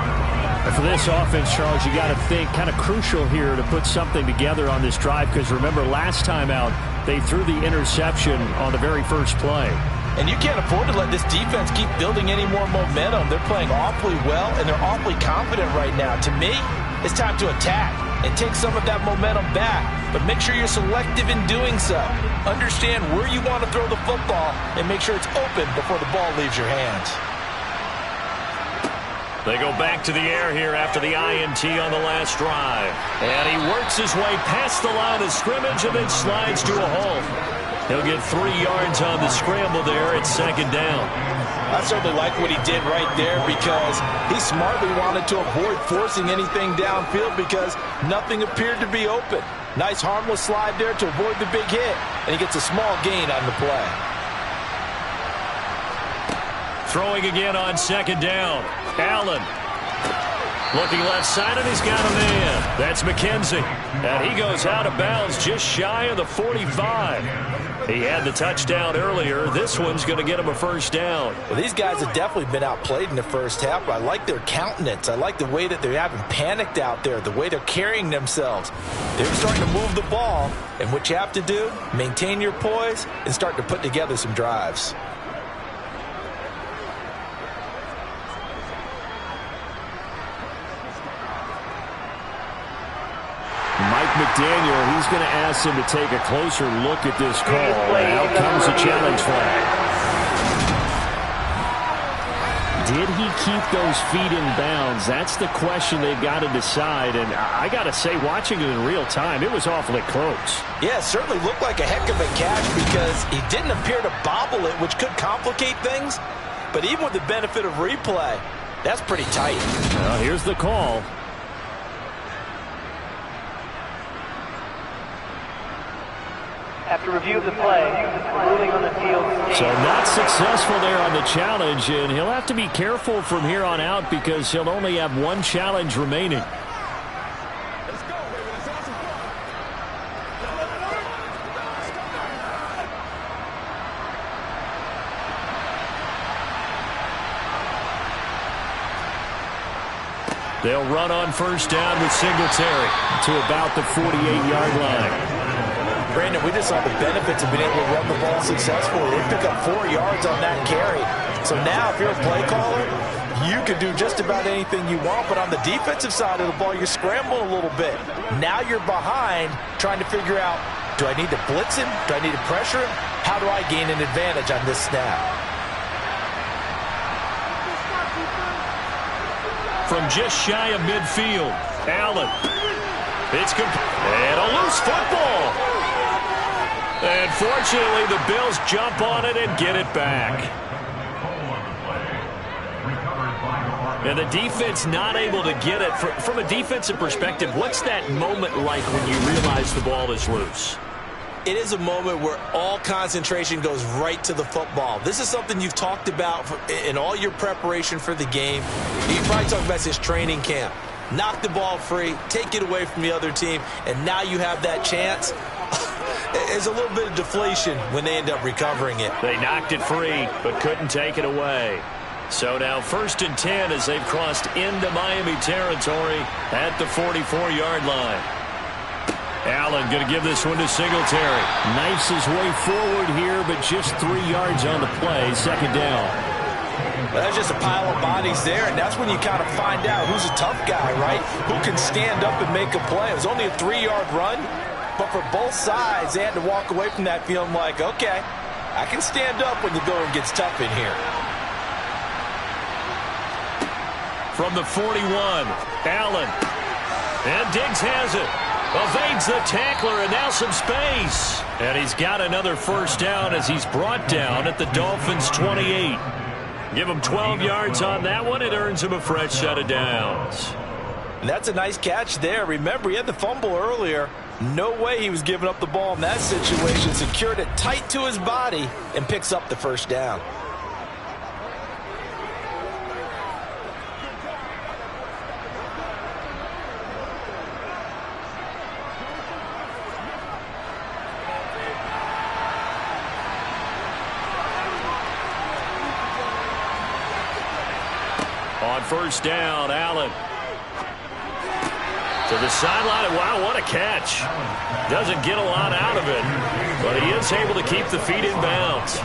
And for this offense, Charles, you got to think kind of crucial here to put something together on this drive because remember last time out they threw the interception on the very first play. And you can't afford to let this defense keep building any more momentum. They're playing awfully well, and they're awfully confident right now. To me, it's time to attack and take some of that momentum back. But make sure you're selective in doing so. Understand where you want to throw the football and make sure it's open before the ball leaves your hands. They go back to the air here after the INT on the last drive. And he works his way past the line of scrimmage and then slides to a halt. He'll get 3 yards on the scramble there at second down. I certainly like what he did right there because he smartly wanted to avoid forcing anything downfield because nothing appeared to be open. Nice harmless slide there to avoid the big hit, and he gets a small gain on the play. Throwing again on second down. Allen looking left side, and he's got a man. That's McKenzie. And he goes out of bounds just shy of the 45. He had the touchdown earlier. This one's going to get him a first down. Well, these guys have definitely been outplayed in the first half. I like their countenance. I like the way that they haven't panicked out there, the way they're carrying themselves. They're starting to move the ball, and what you have to do, maintain your poise and start to put together some drives. Mike McDaniel, he's going to ask him to take a closer look at this call. And out comes the challenge flag. Did he keep those feet in bounds? That's the question they've got to decide. And I got to say, watching it in real time, it was awfully close. Yeah, it certainly looked like a heck of a catch because he didn't appear to bobble it, which could complicate things. But even with the benefit of replay, that's pretty tight. Well, here's the call. After review of the play, ruling on the field. So not successful there on the challenge, and he'll have to be careful from here on out because he'll only have one challenge remaining. Let's go, baby. Let's have some fun. They'll run on first down with Singletary To about the 48-yard line. Brandon, we just saw the benefits of being able to run the ball successfully. They pick up 4 yards on that carry. So now if you're a play caller, you can do just about anything you want. But on the defensive side of the ball, you're scrambling a little bit. Now you're behind trying to figure out, do I need to blitz him? Do I need to pressure him? How do I gain an advantage on this snap? from just shy of midfield. Allen. It's and a loose football. And fortunately, the Bills jump on it and get it back. And the defense not able to get it. From a defensive perspective, what's that moment like when you realize the ball is loose? It is a moment where all concentration goes right to the football. This is something you've talked about in all your preparation for the game. You probably talked about this training camp. Knock the ball free, take it away from the other team, and now you have that chance. There's a little bit of deflation when they end up recovering it. They knocked it free, but couldn't take it away. So now 1st and 10 as they've crossed into Miami territory at the 44-yard line. Allen going to give this one to Singletary. Knifes his way forward here, but just 3 yards on the play. 2nd down. Well, that's just a pile of bodies there, and that's when you kind of find out who's a tough guy, right? Who can stand up and make a play. It was only a 3-yard run, but for both sides, they had to walk away from that feeling like, okay, I can stand up when the going gets tough in here. From the 41, Allen. And Diggs has it. Evades the tackler, and now some space. And he's got another 1st down as he's brought down at the Dolphins' 28. Give him 12 yards on that one. It earns him a fresh set of downs. And that's a nice catch there. Remember, he had the fumble earlier. No way he was giving up the ball in that situation. Secured it tight to his body and picks up the 1st down. On 1st down, Allen. To the sideline. Wow, what a catch. Doesn't get a lot out of it, but he is able to keep the feet in bounds.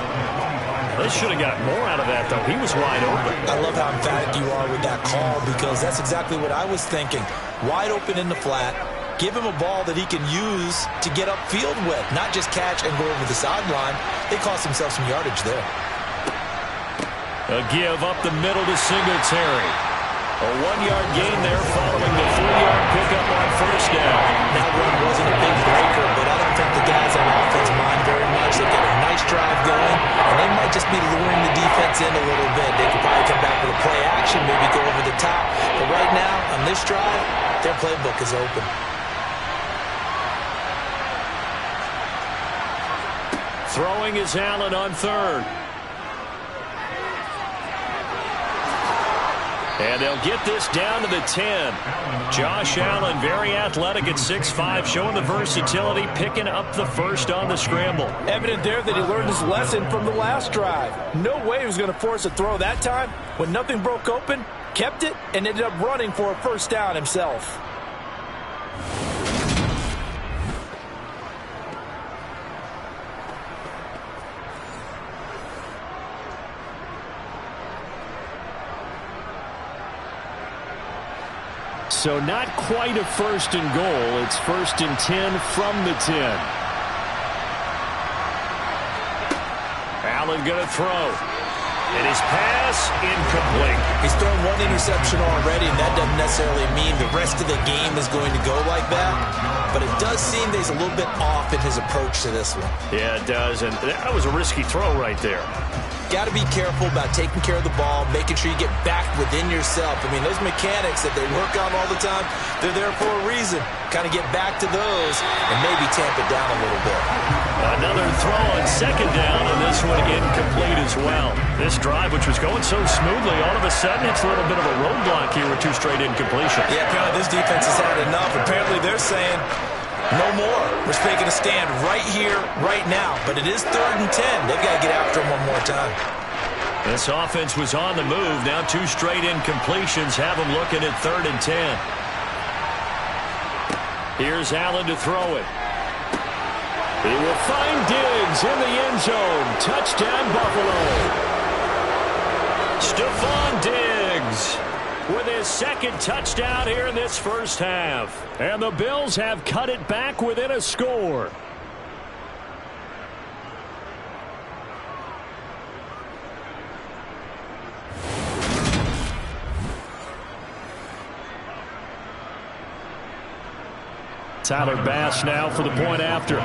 They should have got more out of that, though. He was wide open. I love how emphatic you are with that call because that's exactly what I was thinking. Wide open in the flat. Give him a ball that he can use to get upfield with, not just catch and go over the sideline. They cost themselves some yardage there. A give up the middle to Singletary. A 1-yard gain there following the 3-yard pickup on first down. That one wasn't a big breaker, but I don't think the guys on offense mind very much. They've got a nice drive going, and they might just be luring the defense in a little bit. They could probably come back with a play action, maybe go over the top. But right now, on this drive, their playbook is open. Throwing is Allen on third. And they'll get this down to the 10. Josh Allen, very athletic at 6'5", showing the versatility, picking up the first on the scramble. Evident there that he learned his lesson from the last drive. No way he was going to force a throw that time. When nothing broke open, kept it, and ended up running for a first down himself. So not quite a first and goal. It's first and 10 from the 10. Allen going to throw. And his pass incomplete. He's thrown one interception already, and that doesn't necessarily mean the rest of the game is going to go like that. But it does seem that he's a little bit off in his approach to this one. Yeah, it does. And that was a risky throw right there. Got to be careful about taking care of the ball, making sure you get back within yourself. I mean, those mechanics that they work on all the time, they're there for a reason. Kind of get back to those and maybe tamp it down a little bit. Another throw on second down, and this one incomplete as well. This drive, which was going so smoothly, all of a sudden it's a little bit of a roadblock here with 2 straight incompletions. Yeah, apparently this defense has had enough. Apparently they're saying, no more. We're taking a stand right here, right now. But it is 3rd and 10. They've got to get after him one more time. This offense was on the move. Now 2 straight incompletions have them looking at 3rd and 10. Here's Allen to throw it. He will find Diggs in the end zone. Touchdown, Buffalo. Stephon Diggs with his 2nd touchdown here in this first half. And the Bills have cut it back within a score. Tyler Bass now for the point after.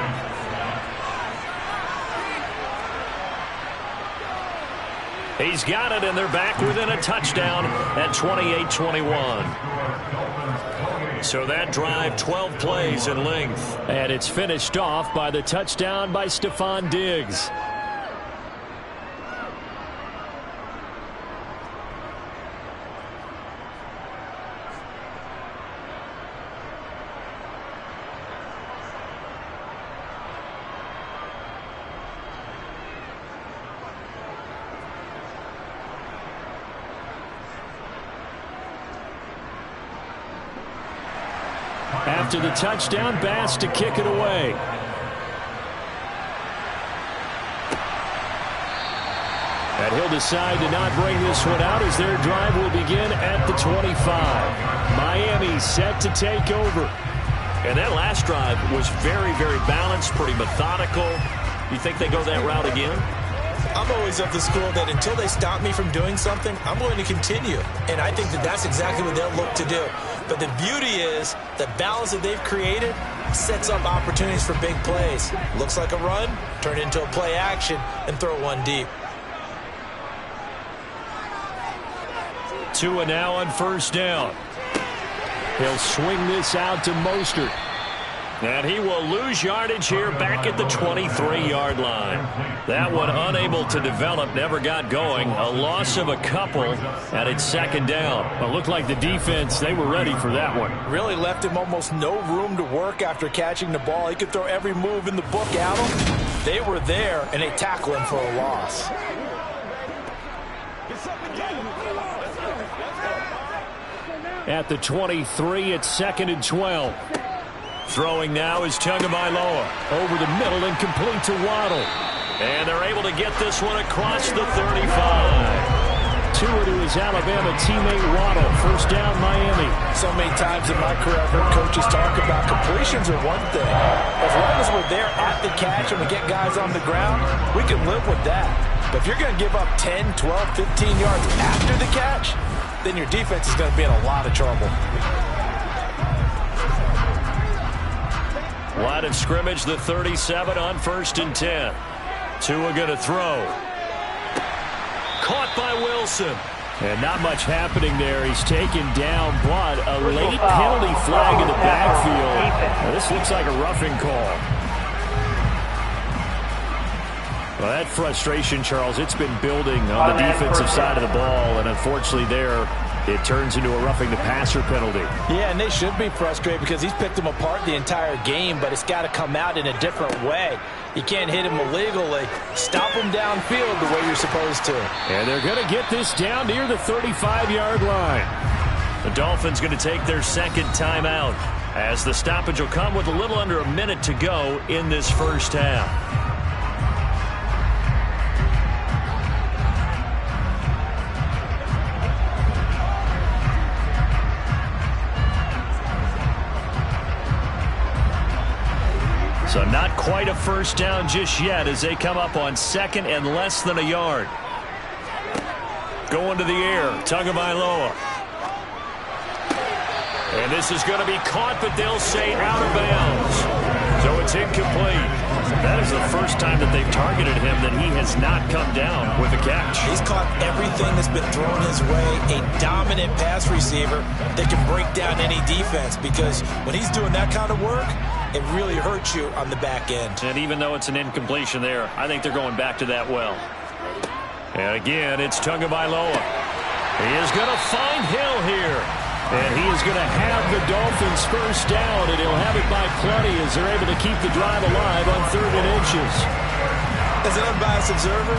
He's got it, and they're back within a touchdown at 28-21. So that drive, 12 plays in length. And it's finished off by the touchdown by Stephon Diggs. After the touchdown, Bass to kick it away. And he'll decide to not bring this one out as their drive will begin at the 25. Miami set to take over. And that last drive was very, very balanced, pretty methodical. You think they go that route again? I'm always of the school that until they stop me from doing something, I'm going to continue. And I think that that's exactly what they'll look to do. But the beauty is the balance that they've created sets up opportunities for big plays. Looks like a run, turn it into a play action, and throw one deep. Tua now on first down. He'll swing this out to Mostert. And he will lose yardage here back at the 23-yard line. That one unable to develop, never got going. A loss of a couple, and it's 2nd down. It looked like the defense, they were ready for that one. Really left him almost no room to work after catching the ball. He could throw every move in the book at him. They were there, and they tackle him for a loss. At the 23, it's 2nd and 12. Throwing now is Tagovailoa. Over the middle and complete to Waddle. And they're able to get this one across the 35. Tua to his Alabama teammate Waddle. First down, Miami. So many times in my career I've heard coaches talk about completions are one thing. As long as we're there at the catch and we get guys on the ground, we can live with that. But if you're going to give up 10, 12, 15 yards after the catch, then your defense is going to be in a lot of trouble. Line of scrimmage, the 37 on 1st and 10. Tua going to throw. Caught by Wilson. And not much happening there. He's taken down, but a late penalty flag in the backfield. Now, this looks like a roughing call. Well, that frustration, Charles, it's been building on the defensive side of the ball, and unfortunately there, it turns into a roughing the passer penalty. Yeah, and they should be frustrated because he's picked them apart the entire game, but it's got to come out in a different way. You can't hit him illegally. Stop him downfield the way you're supposed to. And they're going to get this down near the 35-yard line. The Dolphins going to take their second timeout as the stoppage will come with a little under a minute to go in this first half. So not quite a first down just yet as they come up on 2nd and less than a yard. Going to the air, Tagovailoa. And this is going to be caught, but they'll say out of bounds. So it's incomplete. That is the first time that they've targeted him that he has not come down with a catch. He's caught everything that's been thrown his way. A dominant pass receiver that can break down any defense, because when he's doing that kind of work, it really hurts you on the back end. And even though it's an incompletion there, I think they're going back to that well. And again, it's Tagovailoa. He is going to find Hill here. And he is going to have the Dolphins first down, and he'll have it by plenty as they're able to keep the drive alive on 3rd and inches. As an unbiased observer,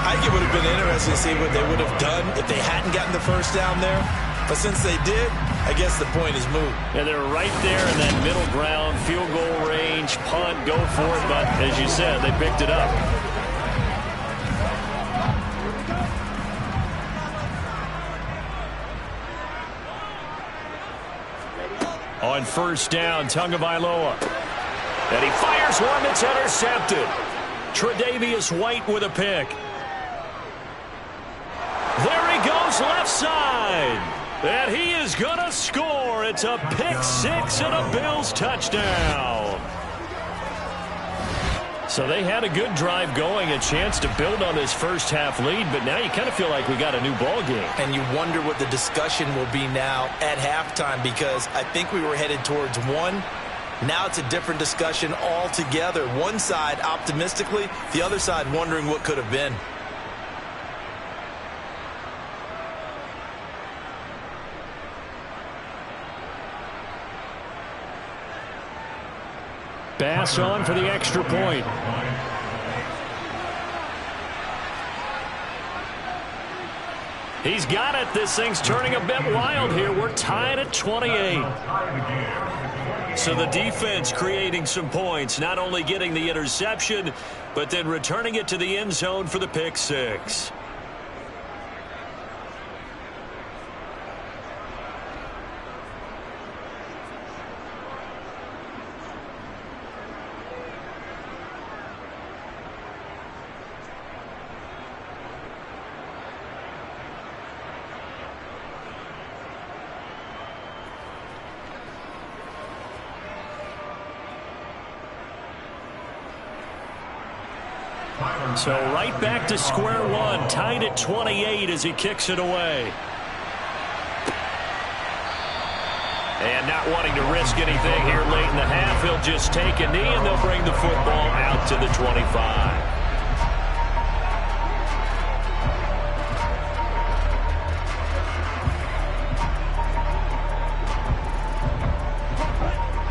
I think it would have been interesting to see what they would have done if they hadn't gotten the first down there. But since they did, I guess the point is moot. Yeah, they're right there in that middle ground, field goal range, punt, go for it. But as you said, they picked it up. On 1st down, Tagovailoa. And he fires one that's intercepted. Tre'Davious White with a pick. There he goes left side. And he is going to score. It's a pick-6 and a Bills touchdown. So they had a good drive going, a chance to build on this first half lead, but now you kind of feel like we got a new ball game. And you wonder what the discussion will be now at halftime, because I think we were headed towards one. Now it's a different discussion altogether. One side optimistically, the other side wondering what could have been. Bass on for the extra point. He's got it. This thing's turning a bit wild here. We're tied at 28. So the defense creating some points, not only getting the interception, but then returning it to the end zone for the pick-6. So right back to square one, tied at 28 as he kicks it away. And not wanting to risk anything here late in the half, he'll just take a knee and they'll bring the football out to the 25.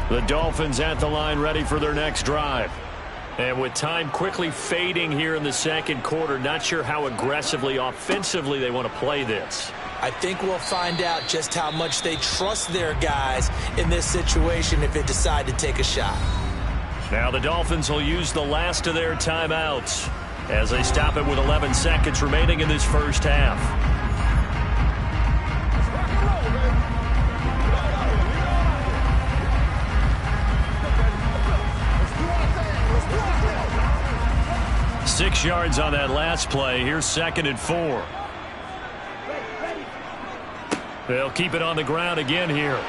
The Dolphins at the line ready for their next drive. And with time quickly fading here in the second quarter, not sure how aggressively, offensively they want to play this. I think we'll find out just how much they trust their guys in this situation if they decide to take a shot. Now the Dolphins will use the last of their timeouts as they stop it with 11 seconds remaining in this first half. Six yards on that last play. Here's 2nd and 4. They'll keep it on the ground again here.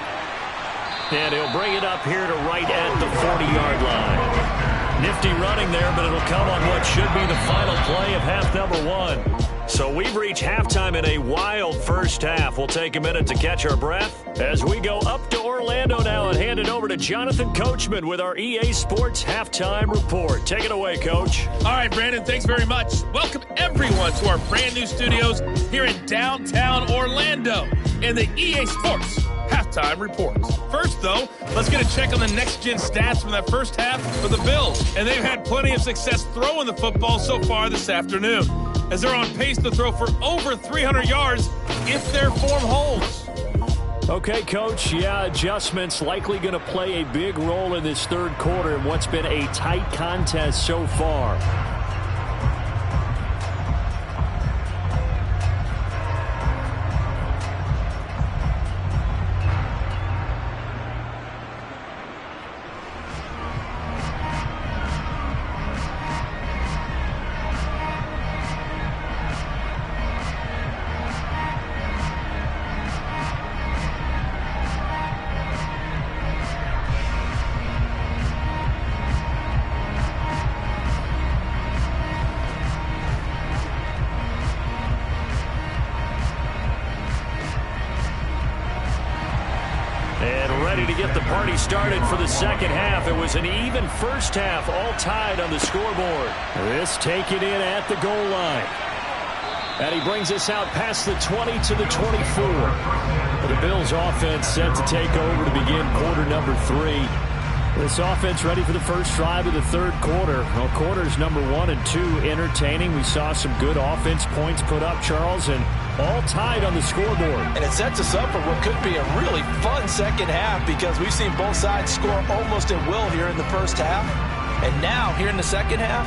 And he'll bring it up here to right at the 40-yard line. Nifty running there, but it'll come on what should be the final play of half number 1. So we've reached halftime in a wild first half. We'll take a minute to catch our breath as we go up to Orlando now and hand it over to Jonathan Coachman with our EA Sports Halftime Report. Take it away, Coach. All right, Brandon, thanks very much. Welcome everyone to our brand new studios here in downtown Orlando in the EA Sports Halftime Report. First, though, let's get a check on the next-gen stats from that first half for the Bills. And they've had plenty of success throwing the football so far this afternoon, as they're on pace to throw for over 300 yards if their form holds. Okay, Coach, yeah, adjustments likely going to play a big role in this third quarter in what's been a tight contest so far. Ready to get the party started for the second half. It was an even first half, all tied on the scoreboard. This taken in at the goal line. And he brings us out past the 20 to the 24. The Bills offense set to take over to begin quarter number 3. This offense ready for the first drive of the third quarter. Well, quarters number 1 and 2 entertaining. We saw some good offense points put up, Charles, and all tied on the scoreboard. And it sets us up for what could be a really fun second half because we've seen both sides score almost at will here in the first half. And now, here in the second half,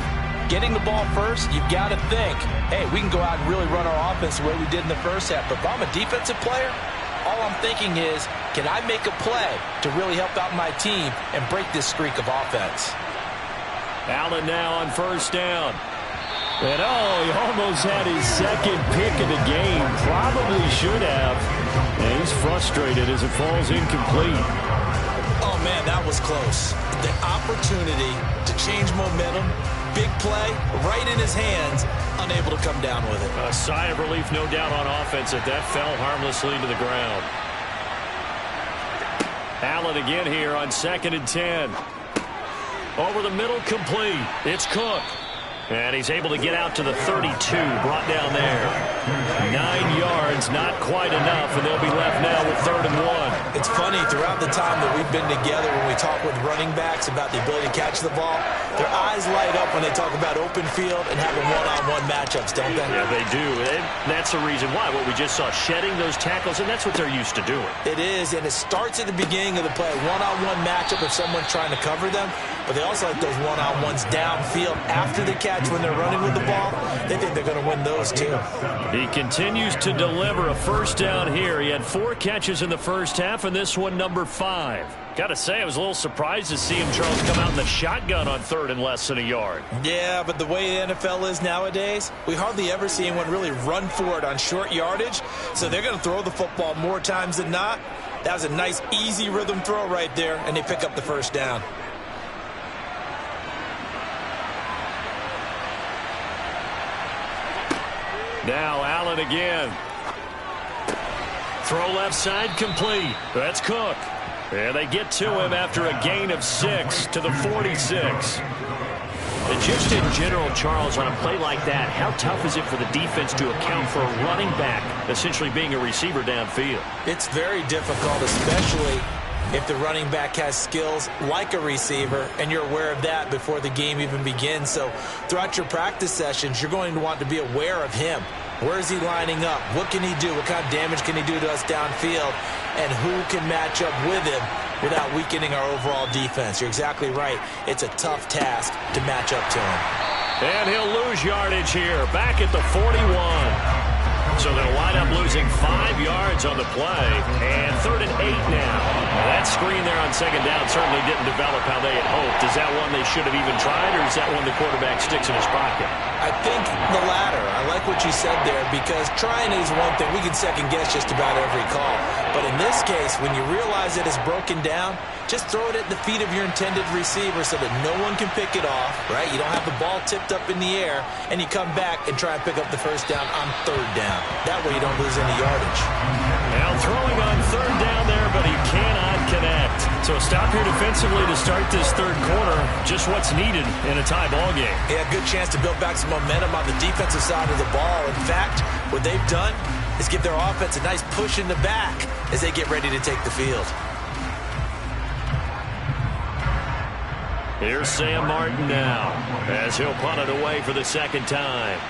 getting the ball first, you've got to think, hey, we can go out and really run our offense the way we did in the first half. But if I'm a defensive player, all I'm thinking is, can I make a play to really help out my team and break this streak of offense? Allen now on first down. And he almost had his second pick of the game. Probably should have. And he's frustrated as it falls incomplete. Oh, man, that was close. The opportunity to change momentum, big play, right in his hands, unable to come down with it. A sigh of relief, no doubt, on offense that fell harmlessly to the ground. Allen again here on 2nd and 10. Over the middle, complete. It's Cook. And he's able to get out to the 32, brought down there. 9 yards, not quite enough, and they'll be left now with 3rd and 1. It's funny, throughout the time that we've been together when we talk with running backs about the ability to catch the ball, their eyes light up when they talk about open field and having one-on-one matchups, don't they? Yeah, they do. And that's the reason why. What we just saw, shedding those tackles, and that's what they're used to doing. It is, and it starts at the beginning of the play. One-on-one matchup if someone's trying to cover them, but they also like those one-on-ones downfield after the catch when they're running with the ball. They think they're going to win those too. He continues to deliver a first down here. He had 4 catches in the first half, and this one number 5. Got to say, I was a little surprised to see him, Charles, come out in the shotgun on 3rd and less than a yard. Yeah, but the way the NFL is nowadays, we hardly ever see anyone really run for it on short yardage, so they're going to throw the football more times than not. That was a nice, easy rhythm throw right there, and they pick up the first down. Now Allen again. Throw left side, complete. That's Cook. And they get to him after a gain of 6 to the 46. And just in general, Charles, on a play like that, how tough is it for the defense to account for a running back essentially being a receiver downfield? It's very difficult, especially if the running back has skills like a receiver, and you're aware of that before the game even begins. So throughout your practice sessions, you're going to want to be aware of him. Where is he lining up? What can he do? What kind of damage can he do to us downfield? And who can match up with him without weakening our overall defense? You're exactly right. It's a tough task to match up to him. And he'll lose yardage here, back at the 41. So they'll wind up losing 5 yards on the play, and 3rd and 8 now. That screen there on 2nd down certainly didn't develop how they had hoped. Is that one they should have even tried, or is that one the quarterback sticks in his pocket? I think the latter. I like what what you said there, because trying is one thing. We can second guess just about every call. But in this case, when you realize that it's broken down, just throw it at the feet of your intended receiver so that no one can pick it off, right? You don't have the ball tipped up in the air, and you come back and try and pick up the first down on third down. That way you don't lose any yardage. Now throwing on third down there, but he cannot connect. So a stop here defensively to start this third quarter. Just what's needed in a tie ball game. Yeah, good chance to build back some momentum on the defensive side of the ball. In fact, what they've done is give their offense a nice push in the back as they get ready to take the field. Here's Sam Martin now as he'll punt it away for the second time.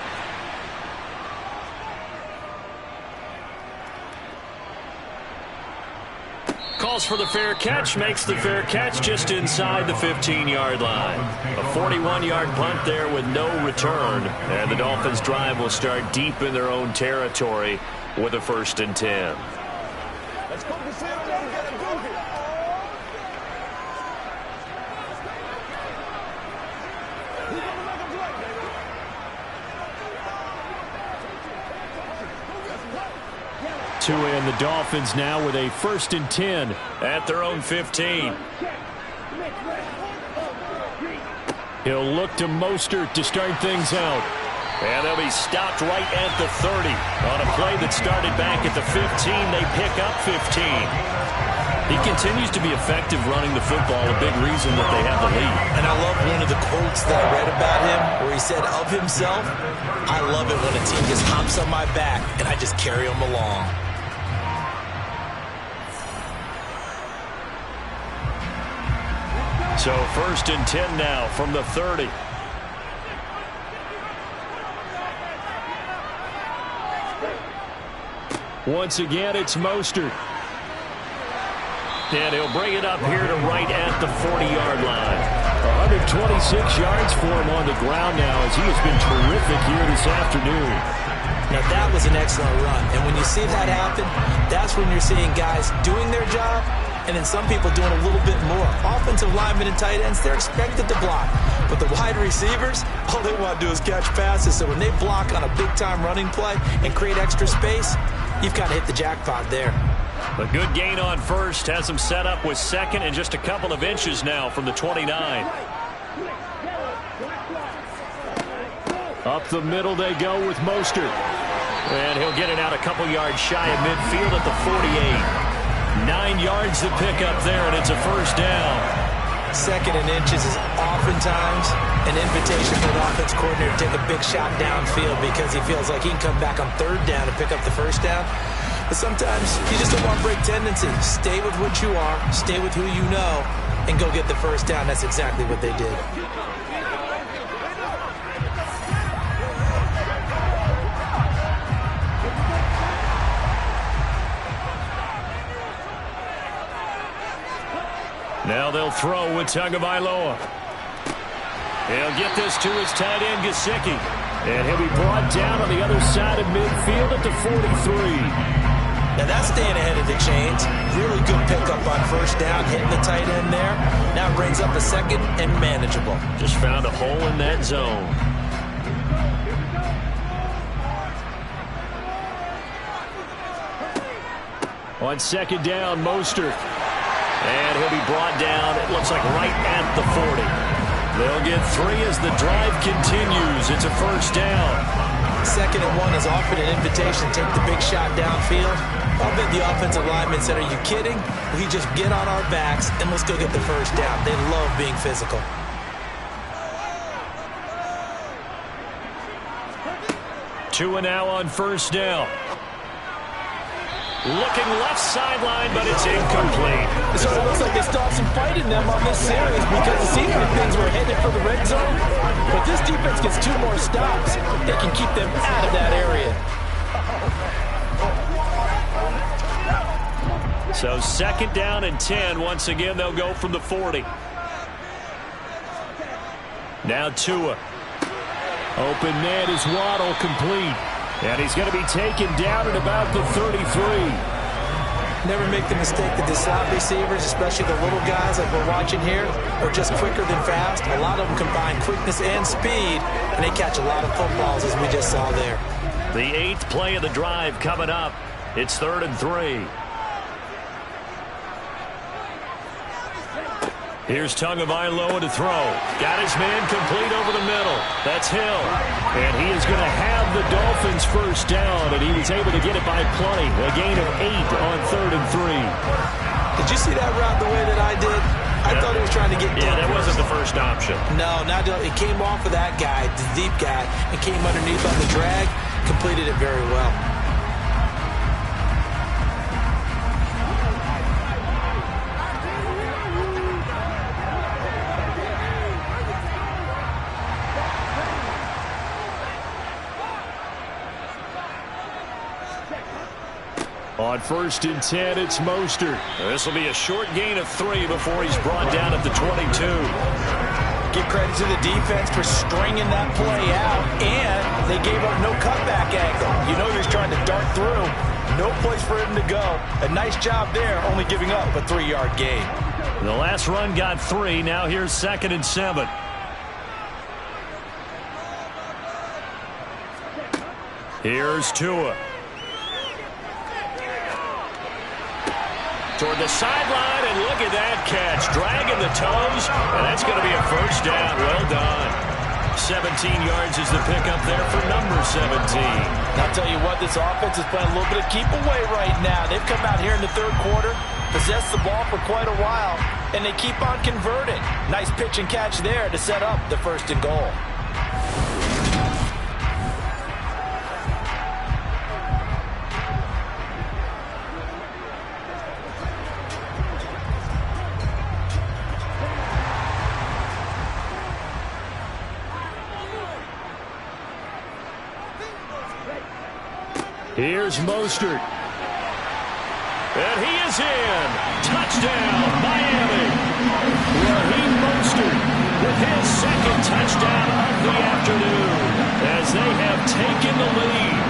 Calls for the fair catch, makes the fair catch just inside the 15-yard line. A 41-yard punt there with no return. And the Dolphins' drive will start deep in their own territory with a 1st and 10. Let's focus in on what we got to do here. We're going to make a play, baby. Tua and the Dolphins now with a 1st and 10 at their own 15. He'll look to Mostert to start things out. And they'll be stopped right at the 30. On a play that started back at the 15, they pick up 15. He continues to be effective running the football, a big reason that they have the lead. And I love one of the quotes that I read about him where he said of himself, I love it when a team just hops on my back and I just carry them along. So 1st and 10 now from the 30. Once again, it's Mostert. And he'll bring it up here to right at the 40-yard line. 126 yards for him on the ground now as he has been terrific here this afternoon. Now that was an excellent run. And when you see that happen, that's when you're seeing guys doing their job and then some people doing a little bit more. Offensive linemen and tight ends, they're expected to block. But the wide receivers, all they want to do is catch passes. So when they block on a big-time running play and create extra space, you've got to hit the jackpot there. A good gain on first has him set up with second and just a couple of inches now from the 29. Up the middle they go with Mostert. And he'll get it out a couple yards shy of midfield at the 48. 9 yards to pick up there, and it's a 1st down. 2nd and inches is oftentimes an invitation for an offense coordinator to take a big shot downfield because he feels like he can come back on 3rd down and pick up the 1st down. But sometimes you just don't want to break tendency. Stay with what you are, stay with who you know, and go get the 1st down. That's exactly what they did. Now they'll throw with Tagovailoa. He'll get this to his tight end, Gesicki. And he'll be brought down on the other side of midfield at the 43. Now that's staying ahead of the chains. Really good pickup on 1st down, hitting the tight end there. Now brings up a 2nd and manageable. Just found a hole in that zone. On 2nd down, Mostert. And he'll be brought down, it looks like right at the 40. They'll get 3 as the drive continues. It's a 1st down. 2nd and 1 is offered an invitation to take the big shot downfield. I'll bet the offensive lineman said, are you kidding? We just get on our backs and let's go get the 1st down. They love being physical. Tua now on 1st down. Looking left sideline, but it's incomplete. So it looks like they still have some fight in them on this series because it seemed like things were headed for the red zone. But this defense gets 2 more stops. They can keep them out of that area. So 2nd down and 10. Once again, they'll go from the 40. Now Tua. Open man is Waddle, complete. And he's going to be taken down at about the 33. Never make the mistake that the slot receivers, especially the little guys like we're watching here, are just quicker than fast. A lot of them combine quickness and speed, and they catch a lot of footballs as we just saw there. The 8th play of the drive coming up. It's 3rd and 3. Here's Tagovailoa to throw. Got his man complete over the middle. That's Hill. And he is going to have the Dolphins first down, and he was able to get it by plenty. A gain of 8 on 3rd and 3. Did you see that route the way that I did? I thought he was trying to get deep. Yeah, that wasn't the first option. No, it came off of that guy, the deep guy, and came underneath on the drag. Completed it very well. On 1st and 10, it's Mostert. This will be a short gain of 3 before he's brought down at the 22. Give credit to the defense for stringing that play out, and they gave up no cutback angle. You know he was trying to dart through. No place for him to go. A nice job there, only giving up a 3-yard gain. The last run got 3. Now here's 2nd and 7. Here's Tua. Toward the sideline, and look at that catch. Dragging the toes, and that's going to be a first down. Well done. 17 yards is the pickup there for number 17. I'll tell you what, this offense is playing a little bit of keep away right now. They've come out here in the 3rd quarter, possessed the ball for quite a while, and they keep on converting. Nice pitch and catch there to set up the 1st and goal. Here's Mostert. And he is in. Touchdown, Miami. Raheem Mostert with his 2nd touchdown of the afternoon as they have taken the lead.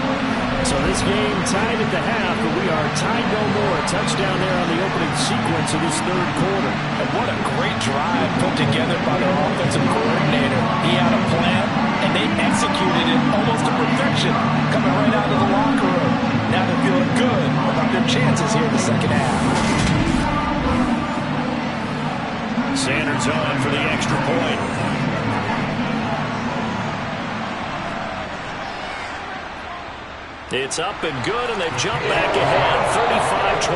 So this game tied at the half, but we are tied no more. A touchdown there on the opening sequence of this 3rd quarter. And what a great drive put together by their offensive coordinator. He had a plan, and they executed it almost to perfection, coming right out of the locker room. Now they're feeling good about their chances here in the 2nd half. Sanders on for the extra point. It's up and good, and they've jumped back ahead, 35-28.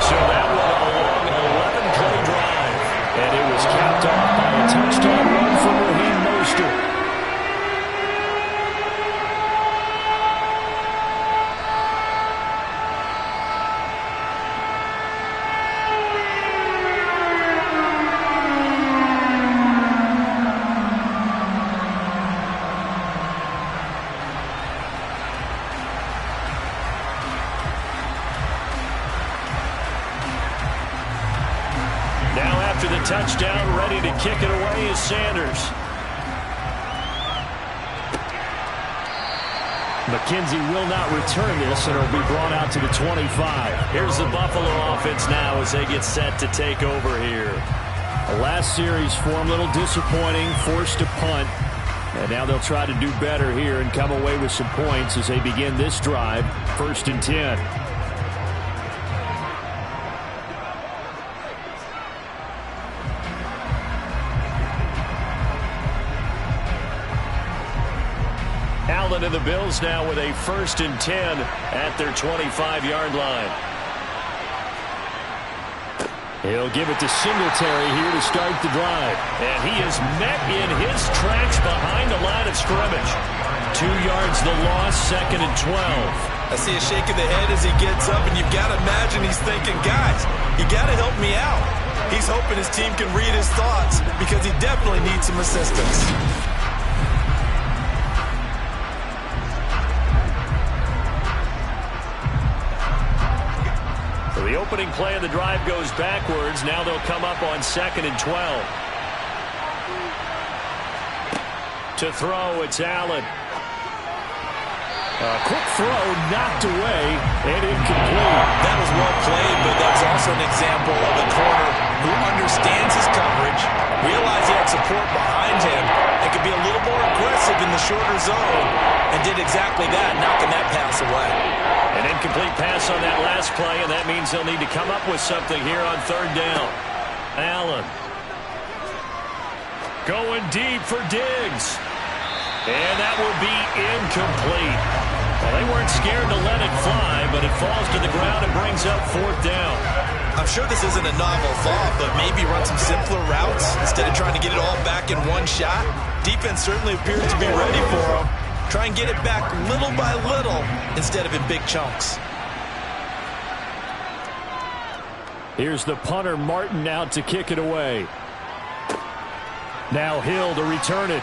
So that was a long 11-play drive, and it was capped off by a touchdown run from Raheem Mostert. Touchdown, ready to kick it away is Sanders. McKenzie will not return this, and it'll be brought out to the 25. Here's the Buffalo offense now as they get set to take over here. The last series for them, a little disappointing, forced to punt. And now they'll try to do better here and come away with some points as they begin this drive, 1st and 10. Allen and the Bills now with a 1st and 10 at their 25-yard line. He'll give it to Singletary here to start the drive. And he is met in his tracks behind the line of scrimmage. 2 yards the loss, 2nd and 12. I see a shake of the head as he gets up, and you've got to imagine he's thinking, guys, you got to help me out. He's hoping his team can read his thoughts because he definitely needs some assistance. The opening play of the drive goes backwards. Now they'll come up on 2nd and 12. To throw, it's Allen. A quick throw, knocked away, and incomplete. That was well played, but that's also an example of a corner who understands his coverage, realized he had support behind him, and could be a little more aggressive in the shorter zone, and did exactly that, knocking that pass away. An incomplete pass on that last play, and that means they'll need to come up with something here on third down. Allen. Going deep for Diggs. And that will be incomplete. Well, they weren't scared to let it fly, but it falls to the ground and brings up fourth down. I'm sure this isn't a novel thought, but maybe run some simpler routes instead of trying to get it all back in one shot. Defense certainly appears to be ready for them. Try and get it back little by little instead of in big chunks. Here's the punter, Martin, out to kick it away. Now Hill to return it.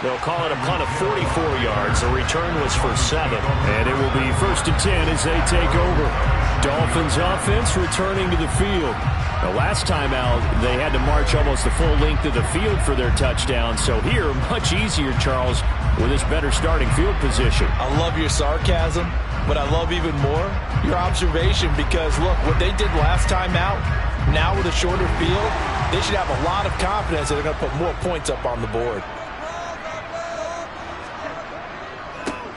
They'll call it a punt of 44 yards. The return was for 7. And it will be 1st and 10 as they take over. Dolphins offense returning to the field. The last time out, they had to march almost the full length of the field for their touchdown. So here, much easier, Charles, with this better starting field position. I love your sarcasm, but I love even more your observation because, look, what they did last time out, now with a shorter field, they should have a lot of confidence that they're going to put more points up on the board.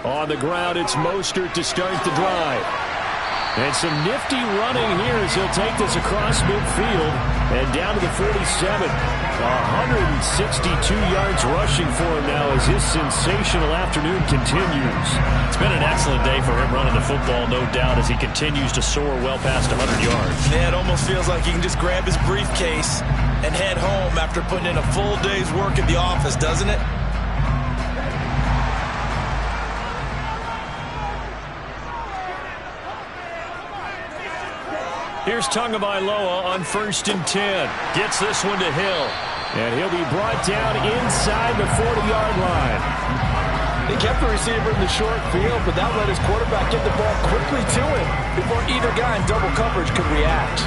On the ground, it's Mostert to start the drive. And some nifty running here as he'll take this across midfield and down to the 47. 162 yards rushing for him now as his sensational afternoon continues. It's been an excellent day for him running the football, no doubt, as he continues to soar well past 100 yards. Yeah, it almost feels like he can just grab his briefcase and head home after putting in a full day's work at the office, doesn't it? Here's Tagovailoa on 1st and 10. Gets this one to Hill. And he'll be brought down inside the 40-yard line. They kept the receiver in the short field, but that let his quarterback get the ball quickly to him before either guy in double coverage could react.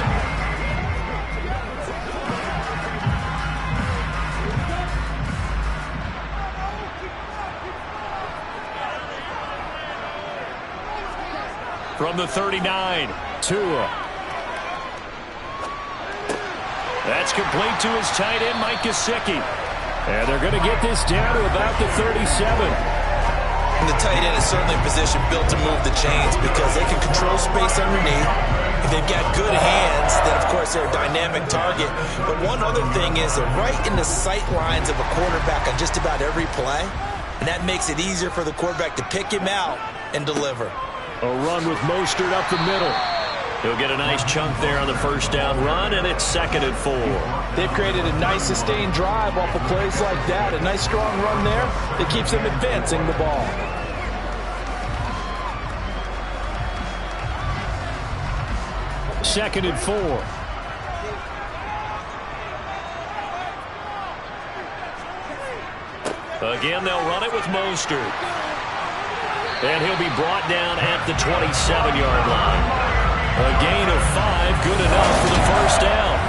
From the 39, Tua. That's complete to his tight end, Mike Gesicki. And they're going to get this down to about the 37. And the tight end is certainly a position built to move the chains because they can control space underneath. If they've got good hands, then of course they're a dynamic target. But one other thing is they're right in the sight lines of a quarterback on just about every play. And that makes it easier for the quarterback to pick him out and deliver. A run with Mostert up the middle. He'll get a nice chunk there on the first down run, and it's 2nd and 4. They've created a nice sustained drive off of plays like that. A nice strong run there that keeps them advancing the ball. Second and 4. Again, they'll run it with Mostert. And he'll be brought down at the 27-yard line. A gain of 5, good enough for the first down.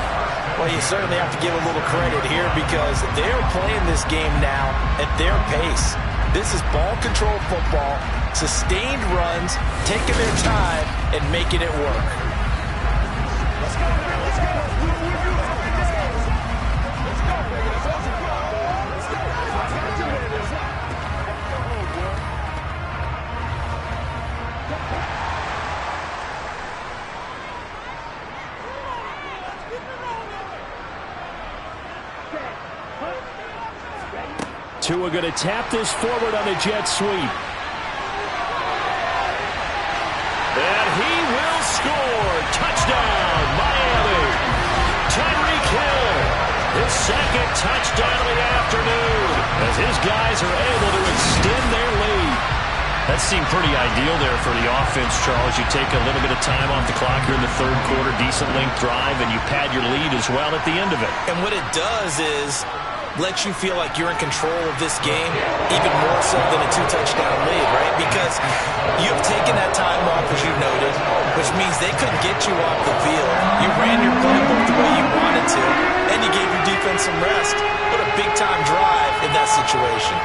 Well, you certainly have to give a little credit here because they're playing this game now at their pace. This is ball control football, sustained runs, taking their time, and making it work. Let's go, man. Let's go. Let's go. Tua going to tap this forward on a jet sweep. And he will score. Touchdown, Miami. Tyreek Hill, his 2nd touchdown of the afternoon, as his guys are able to extend their lead. That seemed pretty ideal there for the offense, Charles. You take a little bit of time off the clock here in the 3rd quarter, decent length drive, and you pad your lead as well at the end of it. And what it does is let you feel like you're in control of this game even more so than a 2-touchdown lead, right? Because you've taken that time off, as you noted, which means they couldn't get you off the field. You ran your playbook the way you wanted to, and you gave your defense some rest. What a big-time drive in that situation.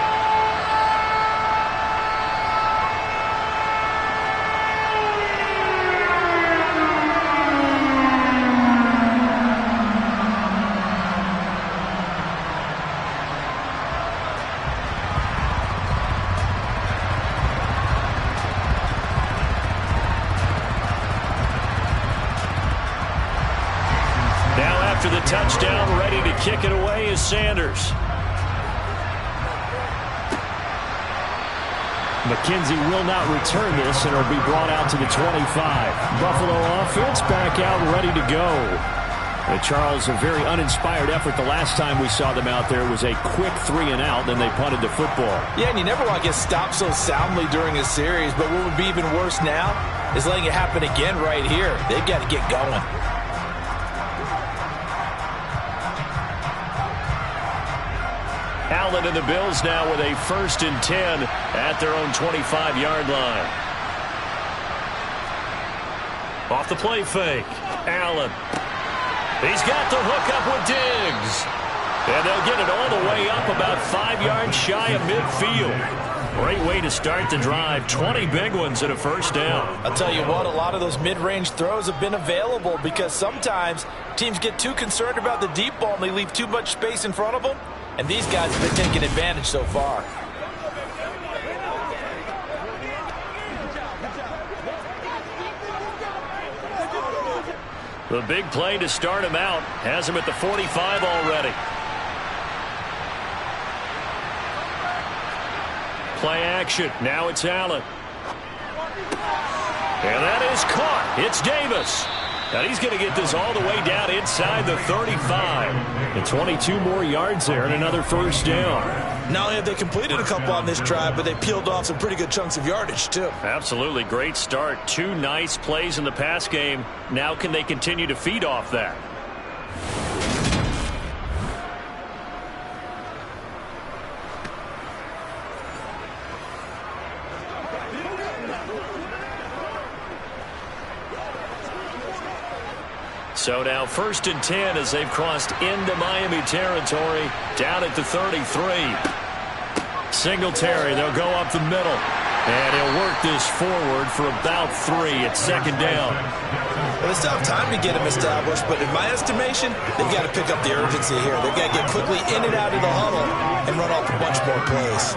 after the touchdown, ready to kick it away is Sanders. McKenzie will not return this, and it'll be brought out to the 25. Buffalo offense back out ready to go. And Charles, a very uninspired effort the last time we saw them out there. It was a quick 3-and-out, then they punted the football. Yeah, and you never want to get stopped so soundly during a series, but what would be even worse now is letting it happen again right here. They've got to get going. Allen and the Bills now with a 1st and 10 at their own 25-yard line. Off the play fake. Allen. He's got the hook up with Diggs. And they'll get it all the way up about 5 yards shy of midfield. Great way to start the drive. 20 big ones and a 1st down. I'll tell you what, a lot of those mid-range throws have been available because sometimes teams get too concerned about the deep ball and they leave too much space in front of them. And these guys have been taking advantage so far. The big play to start him out has him at the 45 already. Play action. Now it's Allen. And that is caught. It's Davis. And he's going to get this all the way down inside the 35. And 22 more yards there and another 1st down. Not only have they completed a couple on this drive, but they peeled off some pretty good chunks of yardage, too. Absolutely. Great start. 2 nice plays in the pass game. Now can they continue to feed off that? So now 1st and 10 as they've crossed into Miami territory down at the 33. Singletary, they'll go up the middle. And he'll work this forward for about 3 at 2nd down. Well, they still have time to get him established, but in my estimation, they've got to pick up the urgency here. They've got to get quickly in and out of the huddle and run off a bunch more plays.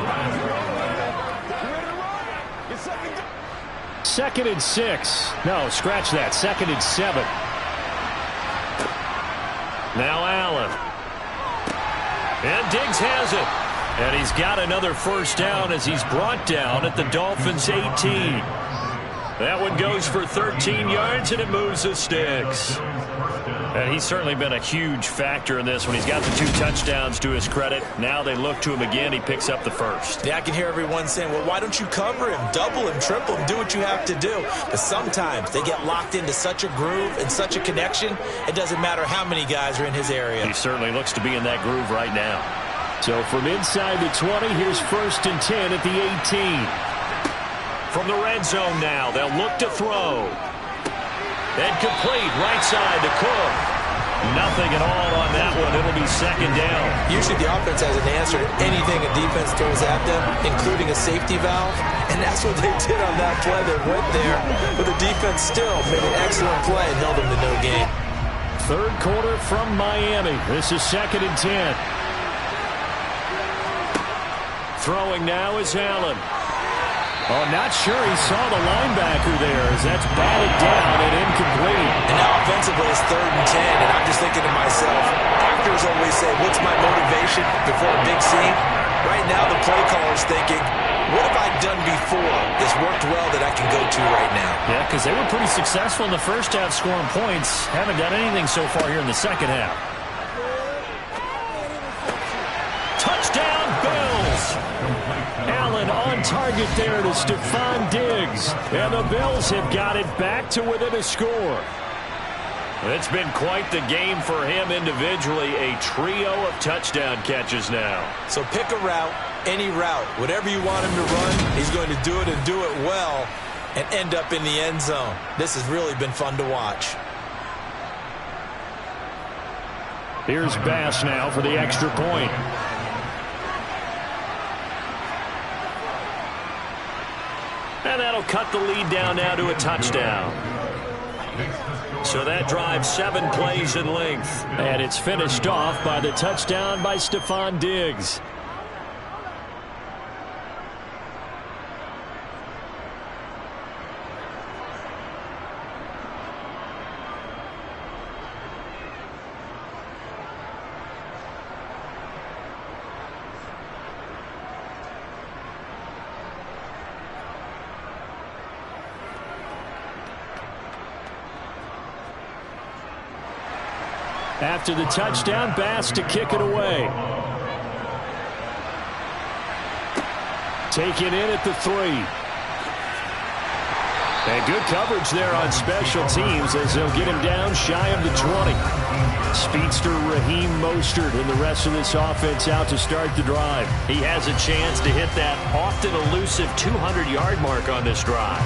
2nd and 6. No, scratch that. 2nd and 7. Now Allen. And Diggs has it. And he's got another 1st down as he's brought down at the Dolphins' 18. That one goes for 13 yards, and it moves the sticks. And he's certainly been a huge factor in this when he's got the 2 touchdowns to his credit. Now they look to him again. He picks up the 1st. Yeah, I can hear everyone saying, well, why don't you cover him, double him, triple him, do what you have to do. But sometimes they get locked into such a groove and such a connection, it doesn't matter how many guys are in his area. He certainly looks to be in that groove right now. So from inside the 20, here's 1st and 10 at the 18. From the red zone now, they'll look to throw. And complete right side to Cook. Nothing at all on that one. It'll be 2nd down. Usually the offense has an answer to anything a defense throws at them, including a safety valve. And that's what they did on that play. They went there, but the defense still made an excellent play and held them to no gain. 3rd quarter from Miami. This is 2nd and 10. Throwing now is Allen. Oh, not sure he saw the linebacker there as that's batted down and incomplete. And now offensively it's 3rd and 10, and I'm just thinking to myself, actors always say, what's my motivation before a big scene? Right now the play caller's thinking, what have I done before that's worked well that I can go to right now? Yeah, because they were pretty successful in the 1st half scoring points. Haven't done anything so far here in the 2nd half. Touchdown, Bills! Allen on target there to Stephon Diggs. And the Bills have got it back to within a score. It's been quite the game for him individually. A trio of touchdown catches now. So pick a route, any route. Whatever you want him to run, he's going to do it and do it well and end up in the end zone. This has really been fun to watch. Here's Bass now for the extra point. And that'll cut the lead down now to a touchdown. So that drives 7 plays in length. And it's finished off by the touchdown by Stephon Diggs. After the touchdown, Bass to kick it away. Taken in at the 3. And good coverage there on special teams as they'll get him down shy of the 20. Speedster Raheem Mostert and the rest of this offense out to start the drive. He has a chance to hit that often elusive 200-yard mark on this drive.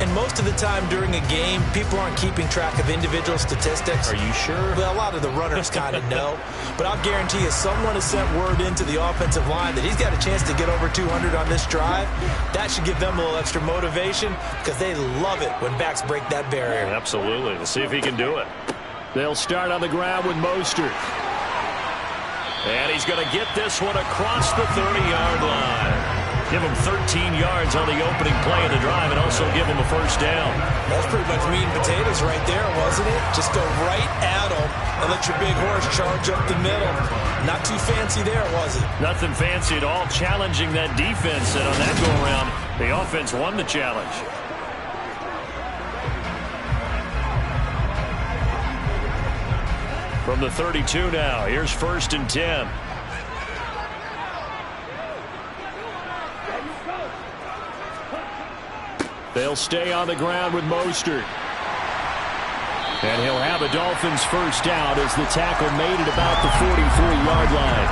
And most of the time during a game, people aren't keeping track of individual statistics. Are you sure? Well, a lot of the runners kind of know. But I'll guarantee you someone has sent word into the offensive line that he's got a chance to get over 200 on this drive. That should give them a little extra motivation because they love it when backs break that barrier. Absolutely. Let's see if he can do it. They'll start on the ground with Mostert. And he's going to get this one across the 30-yard line. Give him 13 yards on the opening play of the drive and also give him a first down. That's pretty much meat and potatoes right there, wasn't it? Just go right at him and let your big horse charge up the middle. Not too fancy there, was it? Nothing fancy at all, challenging that defense. And on that go-around, the offense won the challenge. From the 32 now, here's 1st and 10. They'll stay on the ground with Mostert. And he'll have a Dolphins first down as the tackle made it about the 43-yard line.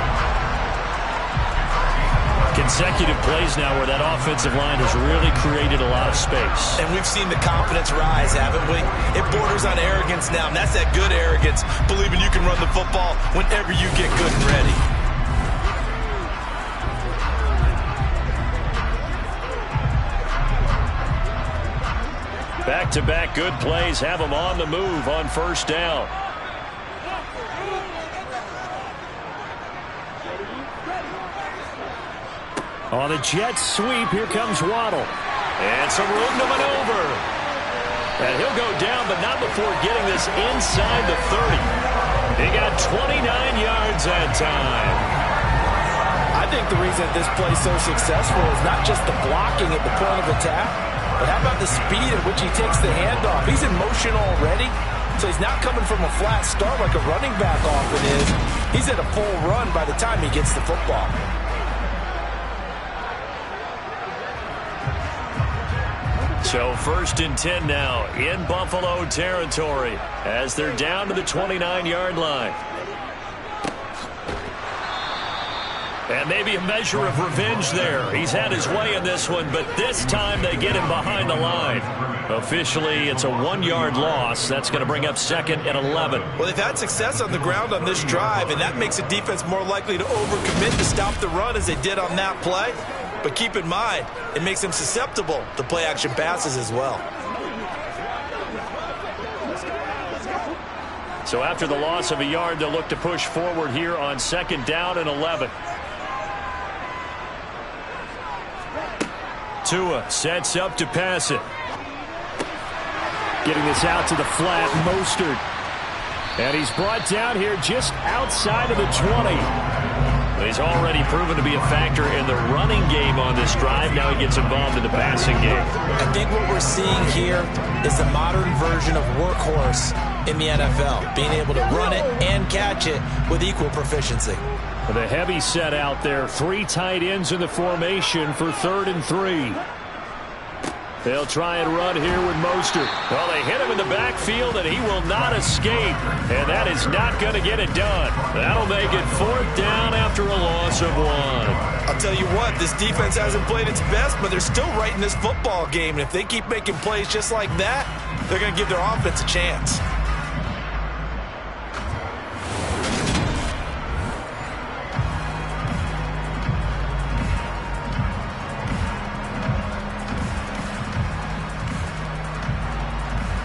Consecutive plays now where that offensive line has really created a lot of space. And we've seen the confidence rise, haven't we? It borders on arrogance now, and that's that good arrogance, believing you can run the football whenever you get good and ready. Back-to-back good plays have them on the move on first down. On the jet sweep, here comes Waddle. And some room to maneuver. And he'll go down, but not before getting this inside the 30. He got 29 yards that time. I think the reason this play's so successful is not just the blocking at the point of attack, but how about the speed at which he takes the handoff? He's in motion already, so he's not coming from a flat start like a running back often is. He's at a full run by the time he gets the football. So 1st and 10 now in Buffalo territory as they're down to the 29-yard line. And maybe a measure of revenge there. He's had his way in this one, but this time they get him behind the line. Officially, it's a 1-yard loss. That's going to bring up 2nd and 11. Well, they've had success on the ground on this drive, and that makes the defense more likely to overcommit to stop the run as they did on that play. But keep in mind, it makes them susceptible to play-action passes as well. So after the loss of a yard, they'll look to push forward here on 2nd down and 11. Tua sets up to pass it. Getting this out to the flat, Mostert. And he's brought down here just outside of the 20. He's already proven to be a factor in the running game on this drive. Now he gets involved in the passing game. I think what we're seeing here is the modern version of workhorse in the NFL, being able to run it and catch it with equal proficiency. The heavy set out there. 3 tight ends in the formation for 3rd and 3. They'll try and run here with Mostert. Well, they hit him in the backfield, and he will not escape. And that is not going to get it done. That'll make it 4th down after a loss of 1. I'll tell you what, this defense hasn't played its best, but they're still right in this football game. And if they keep making plays just like that, they're going to give their offense a chance.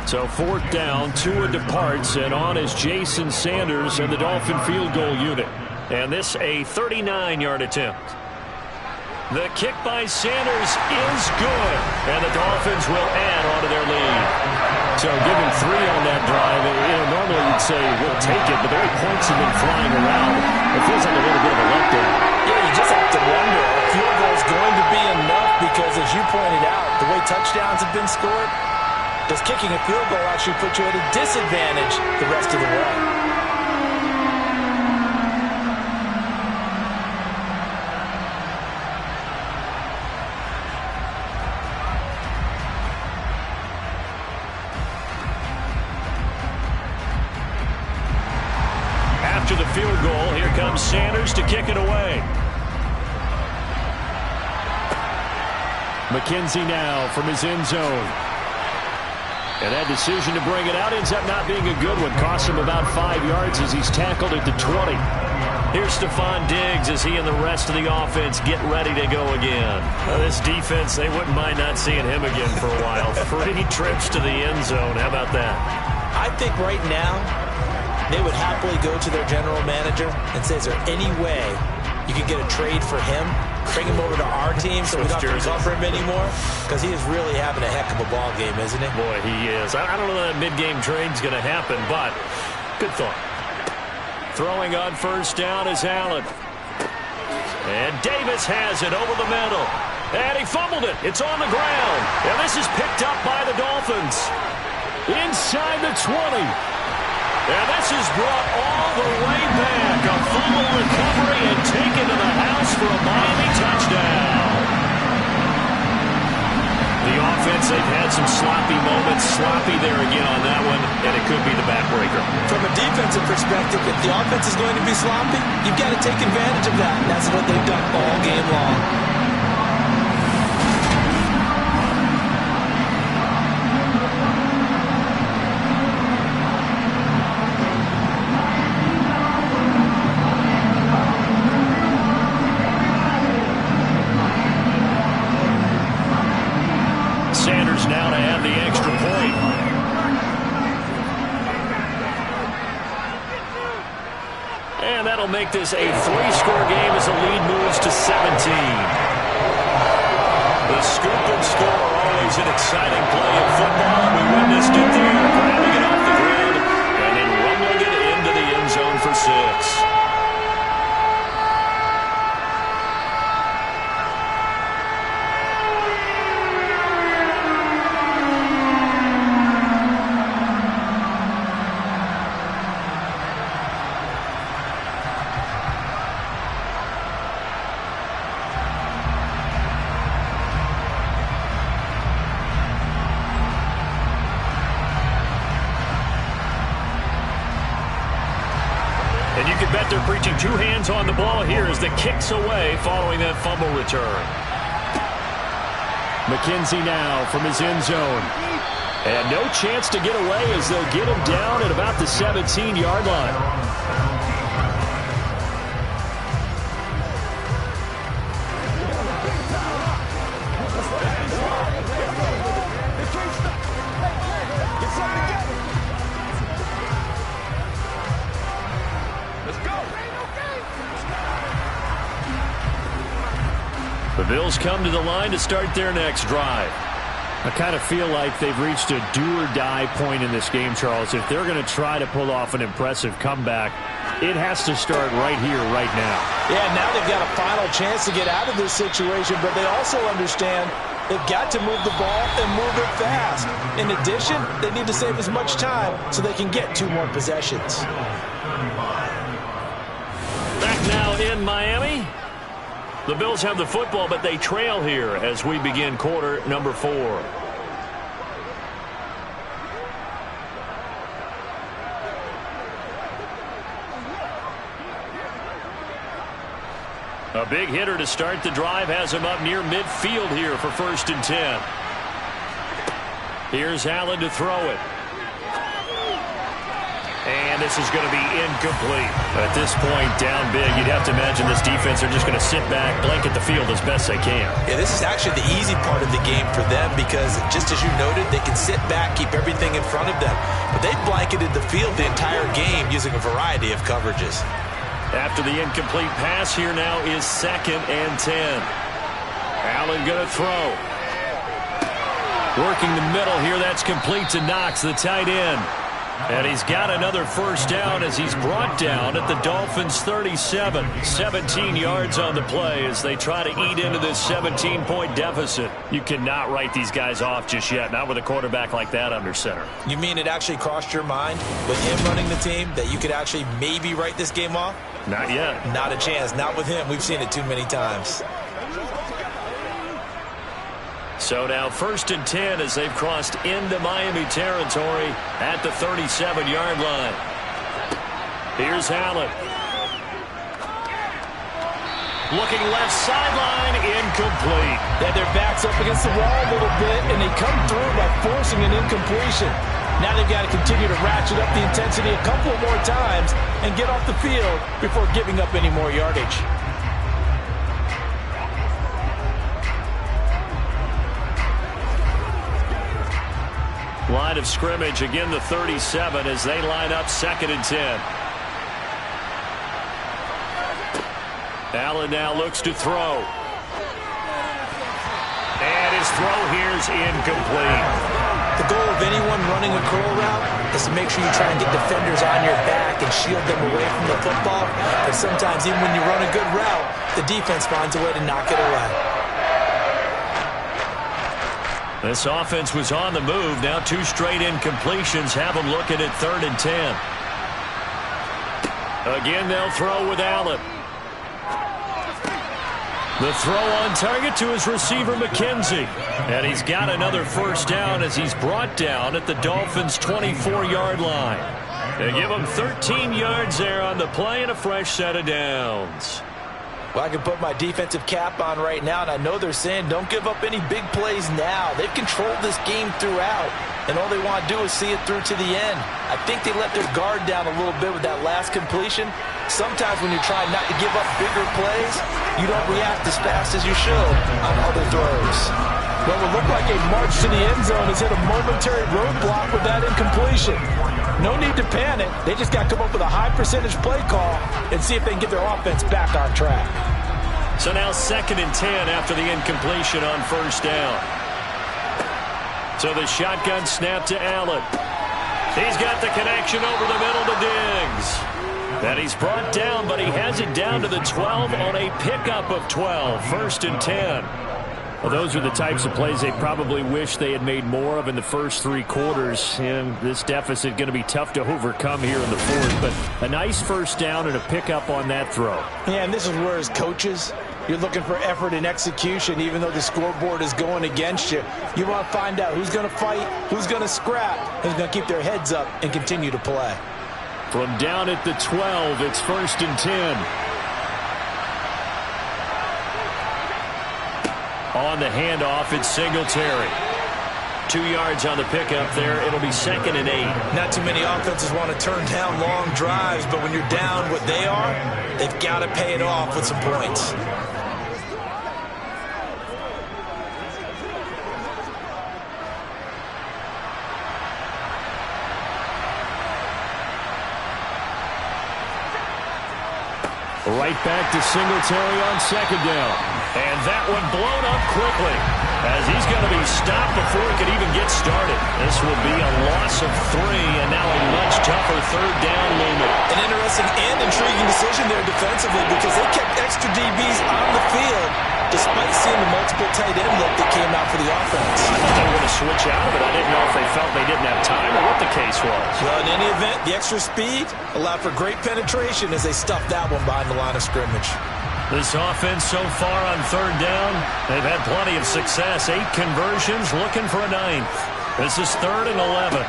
So 4th down, Tua departs, and on is Jason Sanders and the Dolphin field goal unit. And this a 39-yard attempt. The kick by Sanders is good, and the Dolphins will add on to their lead. So giving 3 on that drive, normally you'd say we'll take it, but the way points have been flying around, it feels like a little bit of a letdown. Yeah, you just have to wonder if a field goal is going to be enough because, as you pointed out, the way touchdowns have been scored, does kicking a field goal actually put you at a disadvantage the rest of the way? comes Sanders to kick it away. McKenzie now from his end zone. And that decision to bring it out ends up not being a good one. Costs him about 5 yards as he's tackled at the 20. Here's Stephon Diggs as he and the rest of the offense get ready to go again. Well, this defense, they wouldn't mind not seeing him again for a while. 3 trips to the end zone. How about that? I think right now they would happily go to their general manager and say, is there any way you could get a trade for him? Bring him over to our team so we don't have to cover him anymore? Because he is really having a heck of a ball game, isn't he? Boy, he is. I don't know that mid-game trade's going to happen, but good thought. Throwing on first down is Allen. And Davis has it over the middle. And he fumbled it. It's on the ground. And this is picked up by the Dolphins. Inside the 20. And this is brought all the way back. A fumble recovery and taken to the house for a Miami touchdown. The offense, they've had some sloppy moments. Sloppy there again on that one, and it could be the backbreaker. From a defensive perspective, if the offense is going to be sloppy, you've got to take advantage of that. And that's what they've done all game long. Sanders now to have the extra point. And that'll make this a 3-score game as the lead moves to 17. The scoop and score, always an exciting play in football. We witnessed it there, grabbing it off the ground and then rumbling it into the end zone for 6. And you can bet they're preaching 2 hands on the ball here as the kick's away following that fumble return. McKenzie now from his end zone. And no chance to get away as they'll get him down at about the 17-yard line. The Bills come to the line to start their next drive. I kind of feel like they've reached a do-or-die point in this game, Charles. If they're going to try to pull off an impressive comeback, it has to start right here, right now. Yeah, now they've got a final chance to get out of this situation, but they also understand they've got to move the ball and move it fast. In addition, they need to save as much time so they can get 2 more possessions. Back now in Miami. The Bills have the football, but they trail here as we begin quarter number 4. A big hitter to start the drive has him up near midfield here for 1st and 10. Here's Allen to throw it. And this is going to be incomplete. At this point, down big, you'd have to imagine this defense are just going to sit back, blanket the field as best they can. Yeah, this is actually the easy part of the game for them because, just as you noted, they can sit back, keep everything in front of them. But they've blanketed the field the entire game using a variety of coverages. After the incomplete pass, here now is 2nd and 10. Allen going to throw. Working the middle here, that's complete to Knox, the tight end. And he's got another 1st down as he's brought down at the Dolphins' 37. 17 yards on the play as they try to eat into this 17-point deficit. You cannot write these guys off just yet, not with a quarterback like that under center. You mean it actually crossed your mind with him running the team that you could actually maybe write this game off? Not yet. Not a chance. Not with him. We've seen it too many times. So now 1st and 10 as they've crossed into Miami territory at the 37-yard line. Here's Allen. Looking left sideline, incomplete. They had their backs up against the wall a little bit, and they come through by forcing an incompletion. Now they've got to continue to ratchet up the intensity a couple more times and get off the field before giving up any more yardage. Line of scrimmage, again the 37 as they line up 2nd and 10. Allen now looks to throw. And his throw here is incomplete. The goal of anyone running a curl route is to make sure you try and get defenders on your back and shield them away from the football. But sometimes even when you run a good route, the defense finds a way to knock it away. This offense was on the move. Now 2 straight incompletions have them looking at 3rd and 10. Again, they'll throw with Allen. The throw on target to his receiver, McKenzie. And he's got another first down as he's brought down at the Dolphins' 24-yard line. They give him 13 yards there on the play and a fresh set of downs. Well, I can put my defensive cap on right now, and I know they're saying don't give up any big plays now. They've controlled this game throughout, and all they want to do is see it through to the end. I think they let their guard down a little bit with that last completion. Sometimes when you're trying not to give up bigger plays, you don't react as fast as you should on other throws. Well, it looked like a march to the end zone has hit a momentary roadblock with that incompletion. No need to panic. They just got to come up with a high percentage play call and see if they can get their offense back on track. So now 2nd and 10 after the incompletion on first down. So the shotgun snap to Allen. He's got the connection over the middle to Diggs. And he's brought down, but he has it down to the 12 on a pickup of 12. 1st and 10. Well, those are the types of plays they probably wish they had made more of in the first 3 quarters. And this deficit going to be tough to overcome here in the 4th. But a nice first down and a pickup on that throw. Yeah, and this is where as coaches, you're looking for effort and execution. Even though the scoreboard is going against you, you want to find out who's going to fight, who's going to scrap, who's going to keep their heads up and continue to play. From down at the 12, it's 1st and 10. On the handoff, it's Singletary. 2 yards on the pickup there. It'll be 2nd and 8. Not too many offenses want to turn down long drives, but when you're down what they are, they've got to pay it off with some points. Right back to Singletary on 2nd down. And that one blown up quickly as he's going to be stopped before he could even get started. This will be a loss of 3 and now a much tougher 3rd down looming. An interesting and intriguing decision there defensively because they kept extra DBs on the field despite seeing the multiple tight end look that came out for the offense. I thought they were going to switch out of it. I didn't know if they felt they didn't have time or what the case was. Well, in any event, the extra speed allowed for great penetration as they stuffed that one behind the line of scrimmage. This offense so far on 3rd down, they've had plenty of success. 8 conversions, looking for a 9th. This is 3rd and 11.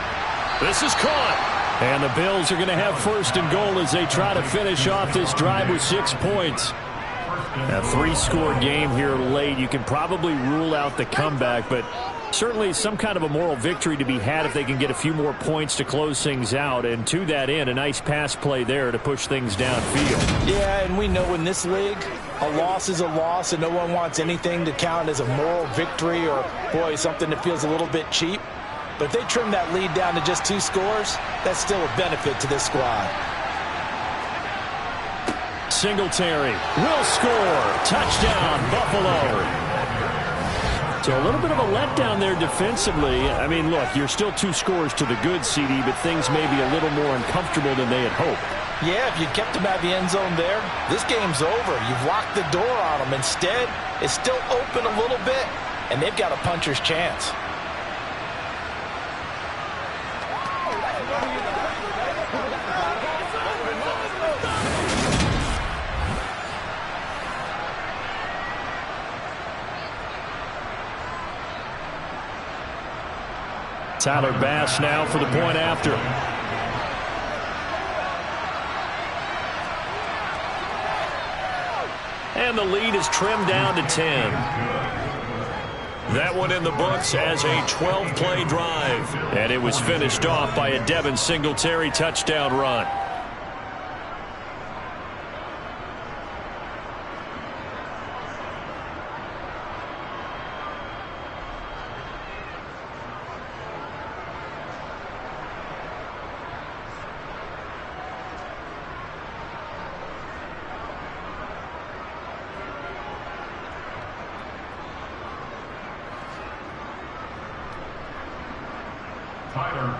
This is caught. And the Bills are going to have 1st and goal as they try to finish off this drive with 6 points. A 3-score game here late. You can probably rule out the comeback, but certainly some kind of a moral victory to be had if they can get a few more points to close things out. And to that end, a nice pass play there to push things downfield. Yeah, and we know in this league, a loss is a loss, and no one wants anything to count as a moral victory or, boy, something that feels a little bit cheap. But if they trim that lead down to just 2 scores, that's still a benefit to this squad. Singletary will score. Touchdown, Buffalo. So a little bit of a letdown there defensively. I mean, look, you're still 2 scores to the good, CD, but things may be a little more uncomfortable than they had hoped. Yeah, if you'd kept them out of the end zone there, this game's over. You've locked the door on them. Instead, it's still open a little bit, and they've got a puncher's chance. Tyler Bass now for the point after. And the lead is trimmed down to 10. That one in the books as a 12-play drive. And it was finished off by a Devin Singletary touchdown run.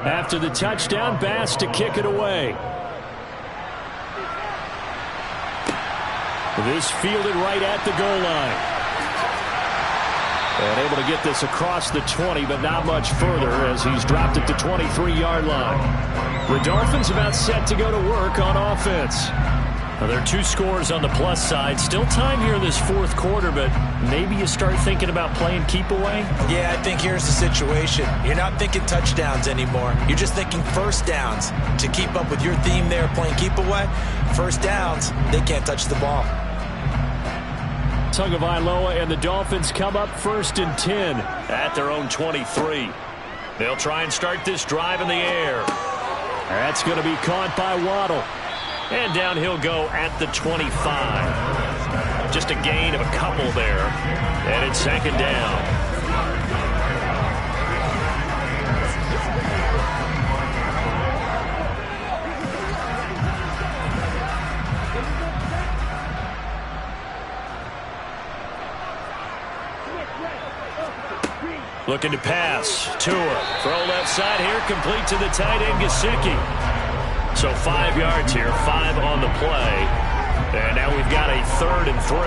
After the touchdown, Bass to kick it away. This fielded right at the goal line. And able to get this across the 20, but not much further as he's dropped it to 23-yard line. The Dolphins about set to go to work on offense. Now, there are 2 scores on the plus side. Still time here in this fourth quarter, but maybe you start thinking about playing keep away? Yeah, I think here's the situation. You're not thinking touchdowns anymore. You're just thinking first downs. To keep up with your theme there, playing keep away, first downs, they can't touch the ball. Tagovailoa and the Dolphins come up 1st and 10 at their own 23. They'll try and start this drive in the air. That's going to be caught by Waddle. And down he'll go at the 25. Just a gain of a couple there. And it's 2nd down. Looking to pass. Tua. Throw left side here. Complete to the tight end, Gesicki. So 5 yards here, 5 on the play. And now we've got a 3rd and 3.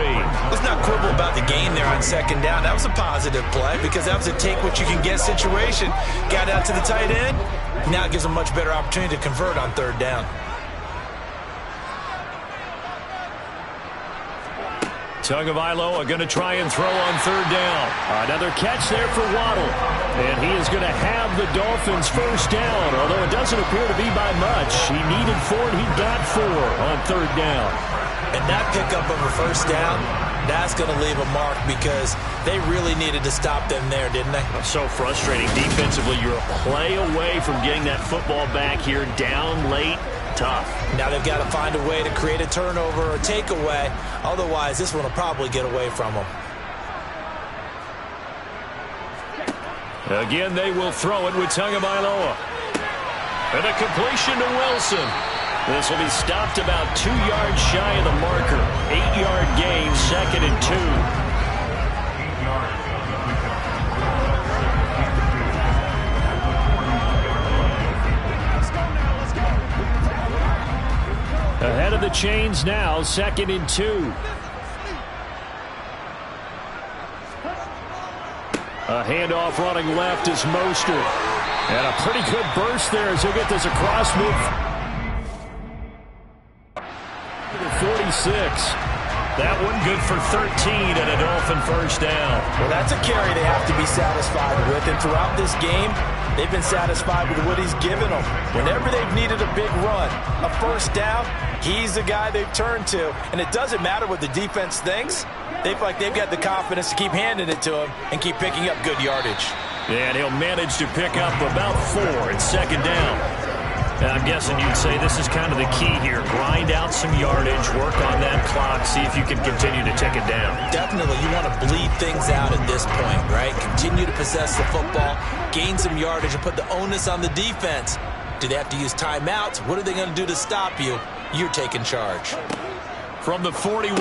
Let's not quibble about the gain there on 2nd down. That was a positive play because that was a take-what-you-can-get situation. Got out to the tight end. Now it gives them much better opportunity to convert on 3rd down. Tagovailoa going to try and throw on 3rd down. Another catch there for Waddle. And he is going to have the Dolphins' 1st down, although it doesn't appear to be by much. He needed 4, and he got 4 on 3rd down. And that pickup of a 1st down, that's going to leave a mark because they really needed to stop them there, didn't they? So frustrating. Defensively, you're a play away from getting that football back here down late. Tough. Now they've got to find a way to create a turnover or takeaway. Otherwise, this one will probably get away from them. Again, they will throw it with Tagovailoa. And a completion to Wilson. This will be stopped about 2 yards shy of the marker. 8-yard gain, 2nd and 2. Ahead of the chains now, 2nd and 2. A handoff running left is Mostert. And a pretty good burst there as he'll get this across move. 46. That one good for 13 and a Dolphin 1st down. Well, that's a carry they have to be satisfied with. And throughout this game, they've been satisfied with what he's given them. Whenever they've needed a big run, a 1st down, he's the guy they've turned to. And it doesn't matter what the defense thinks. They feel like they've got the confidence to keep handing it to him and keep picking up good yardage. And he'll manage to pick up about 4 at 2nd down. And I'm guessing you'd say this is kind of the key here. Grind out some yardage, work on that clock, see if you can continue to tick it down. Definitely. You want to bleed things out at this point, right? Continue to possess the football, gain some yardage, and put the onus on the defense. Do they have to use timeouts? What are they going to do to stop you? You're taking charge. From the 41,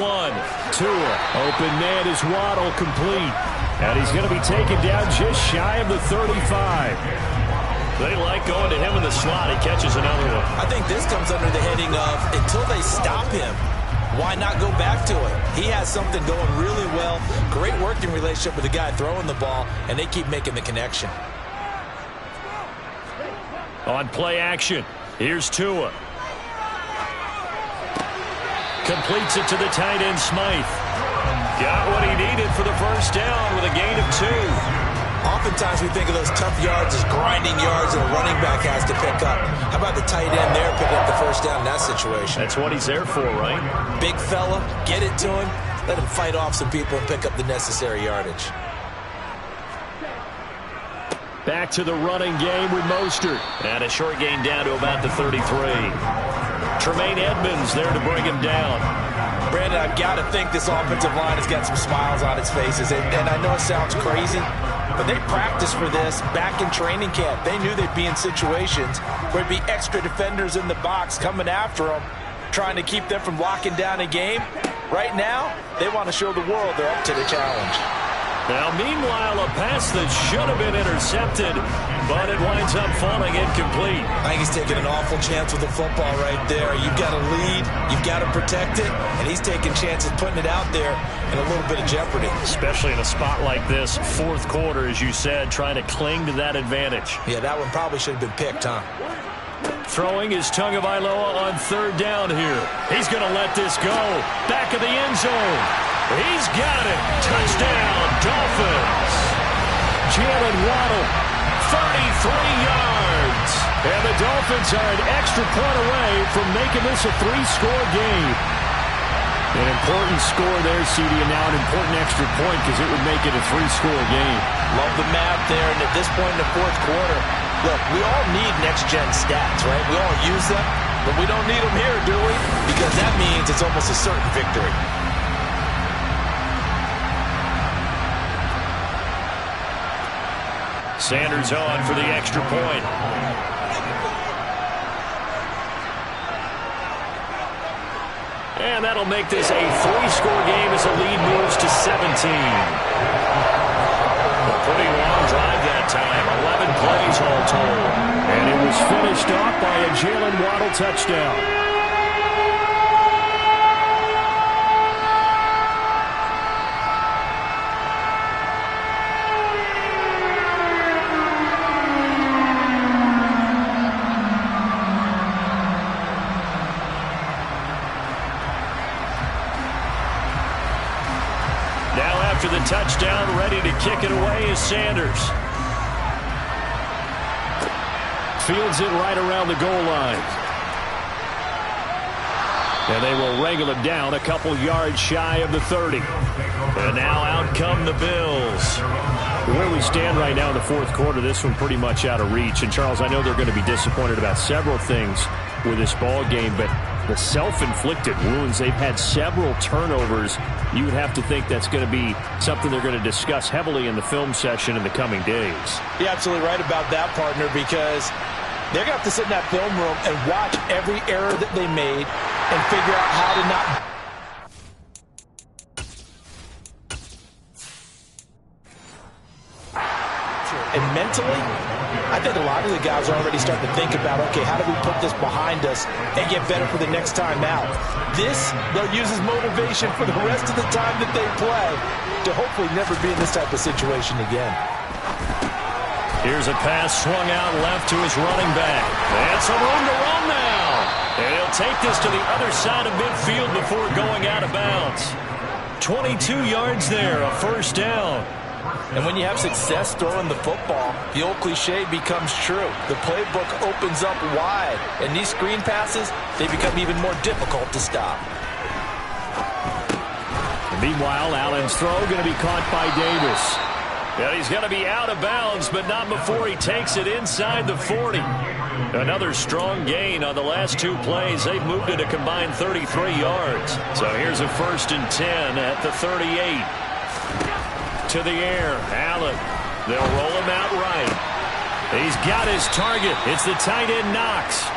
Tua. Open man is Waddle, complete. And he's going to be taken down just shy of the 35. They like going to him in the slot. He catches another one. I think this comes under the heading of until they stop him, why not go back to it? He has something going really well. Great working relationship with the guy throwing the ball, and they keep making the connection. On play action, here's Tua. Completes it to the tight end, Smythe. Got what he needed for the 1st down with a gain of 2. Oftentimes we think of those tough yards as grinding yards that a running back has to pick up. How about the tight end there picking up the 1st down in that situation? That's what he's there for, right? Big fella, get it to him, Let him fight off some people and pick up the necessary yardage. Back to the running game with Mostert. And a short gain down to about the 33. Tremaine Edmonds there to bring him down. Brandon, I've got to think this offensive line has got some smiles on its faces. And I know it sounds crazy, but they practiced for this back in training camp. They knew they'd be in situations where there'd be extra defenders in the box coming after them, trying to keep them from locking down a game. Right now, they want to show the world they're up to the challenge. Now, meanwhile, a pass that should have been intercepted, but it winds up falling incomplete. I think he's taking an awful chance with the football right there. You've got to lead, you've got to protect it, and he's taking chances putting it out there in a little bit of jeopardy. Especially in a spot like this, fourth quarter, as you said, trying to cling to that advantage. Yeah, that one probably should have been picked, huh? Throwing is Tagovailoa on third down here. He's going to let this go. Back of the end zone. He's got it. Touchdown, Dolphins. Jalen Waddle, 33 yards. And the Dolphins are an extra point away from making this a three-score game. An important score there, CD, and now an important extra point because it would make it a three-score game. Love the math there, and at this point in the fourth quarter, look, we all need next-gen stats, right? We all use them, but we don't need them here, do we? Because that means it's almost a certain victory. Sanders on for the extra point. And that'll make this a three-score game as the lead moves to 17. A pretty long drive that time, 11 plays all told. And it was finished off by a Jalen Waddle touchdown. After the touchdown, ready to kick it away is Sanders. Fields it right around the goal line. And they will wrangle him down a couple yards shy of the 30. And now out come the Bills. Where we stand right now in the fourth quarter, this one pretty much out of reach. And, Charles, I know they're going to be disappointed about several things with this ball game, but the self-inflicted wounds, they've had several turnovers. You would have to think that's going to be something they're going to discuss heavily in the film session in the coming days. You're absolutely right about that, partner, because they're going to have to sit in that film room and watch every error that they made and figure out how to not... And mentally, I think a lot of the guys are already starting to think about, okay, how do we put this behind us and get better for the next time out? This, they'll use as motivation for the rest of the time that they play to hopefully never be in this type of situation again. Here's a pass swung out left to his running back. And some room to run now. And he'll take this to the other side of midfield before going out of bounds. 22 yards there, a first down. And when you have success throwing the football, the old cliche becomes true. The playbook opens up wide, and these screen passes, they become even more difficult to stop. Meanwhile, Allen's throw going to be caught by Davis. And he's going to be out of bounds, but not before he takes it inside the 40. Another strong gain on the last two plays. They've moved it a combined 33 yards. So here's a 1st and 10 at the 38. To the air, Allen. They'll roll him out right. He's got his target. It's the tight end Knox.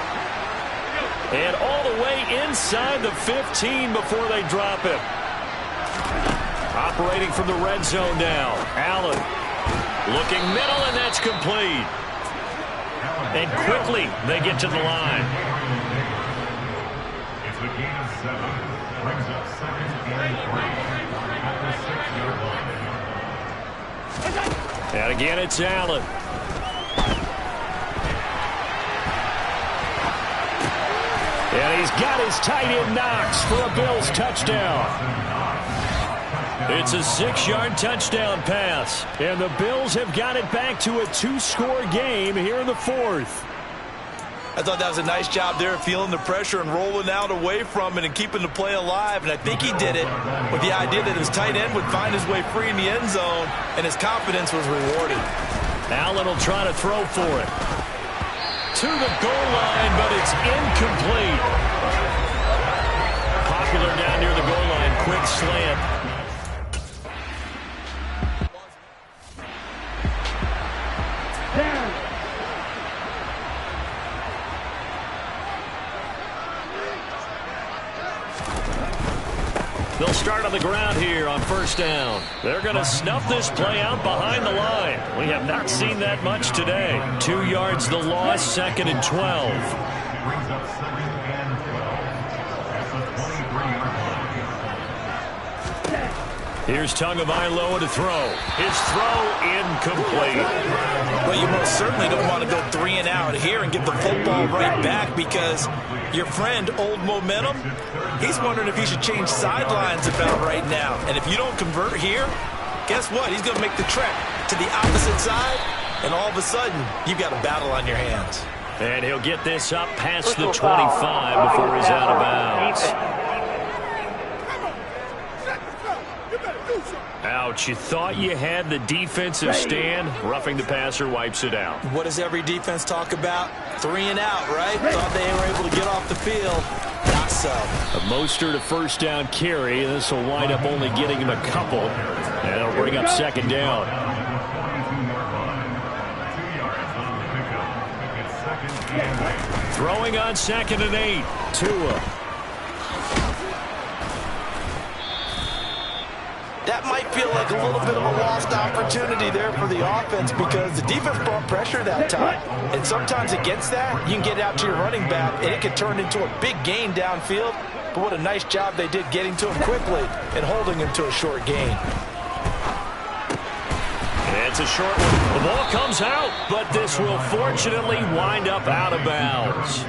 And all the way inside the 15 before they drop him. Operating from the red zone now. Allen looking middle, and that's complete. And quickly they get to the line. It's a gain of 7. Brings up 2nd and 3 at the 6-yard line. And again, it's Allen. And he's got his tight end Knox for a Bills touchdown. It's a 6-yard touchdown pass. And the Bills have got it back to a 2-score game here in the fourth. I thought that was a nice job there, feeling the pressure and rolling out away from it and keeping the play alive. And I think he did it with the idea that his tight end would find his way free in the end zone, and his confidence was rewarded. Allen will try to throw for it. To the goal line, but it's incomplete. Popular down near the goal line. Quick slant. They'll start on the ground here on first down. They're going to snuff this play out behind the line. We have not seen that much today. 2 yards the loss, 2nd and 12. Brings up 2nd and 12. That's a 23-yard line. Here's Tagovailoa to throw. His throw incomplete. Well, you most certainly don't want to go 3 and out here and get the football right back, because your friend, Old Momentum, he's wondering if he should change sidelines about right now. And if you don't convert here, guess what? He's going to make the trek to the opposite side, and all of a sudden, you've got a battle on your hands. And he'll get this up past the 25 before he's out of bounds. Ouch, you thought you had the defensive stand. Roughing the passer wipes it out. What does every defense talk about? 3 and out, right? Thought they were able to get off the field. Not so. A Mostert, a first down carry. This will wind up only getting him a couple. And it'll bring up 2nd down. Throwing on 2nd and 8. Tua. That might feel like a little bit of a lost opportunity there for the offense, because the defense brought pressure that time. And sometimes against that, you can get out to your running back, and it can turn into a big gain downfield. But what a nice job they did getting to him quickly and holding him to a short gain. It's a short one. The ball comes out, but this will fortunately wind up out of bounds.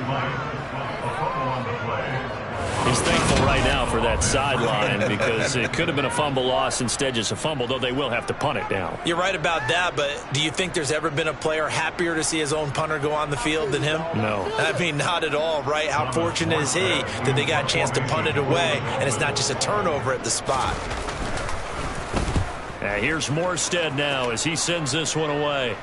He's thankful right now for that sideline, because it could have been a fumble loss, instead just a fumble, though they will have to punt it down. You're right about that, but do you think there's ever been a player happier to see his own punter go on the field than him? No. I mean, not at all, right? How fortunate is he that they got a chance to punt it away, and it's not just a turnover at the spot. Here's Morstead now as he sends this one away.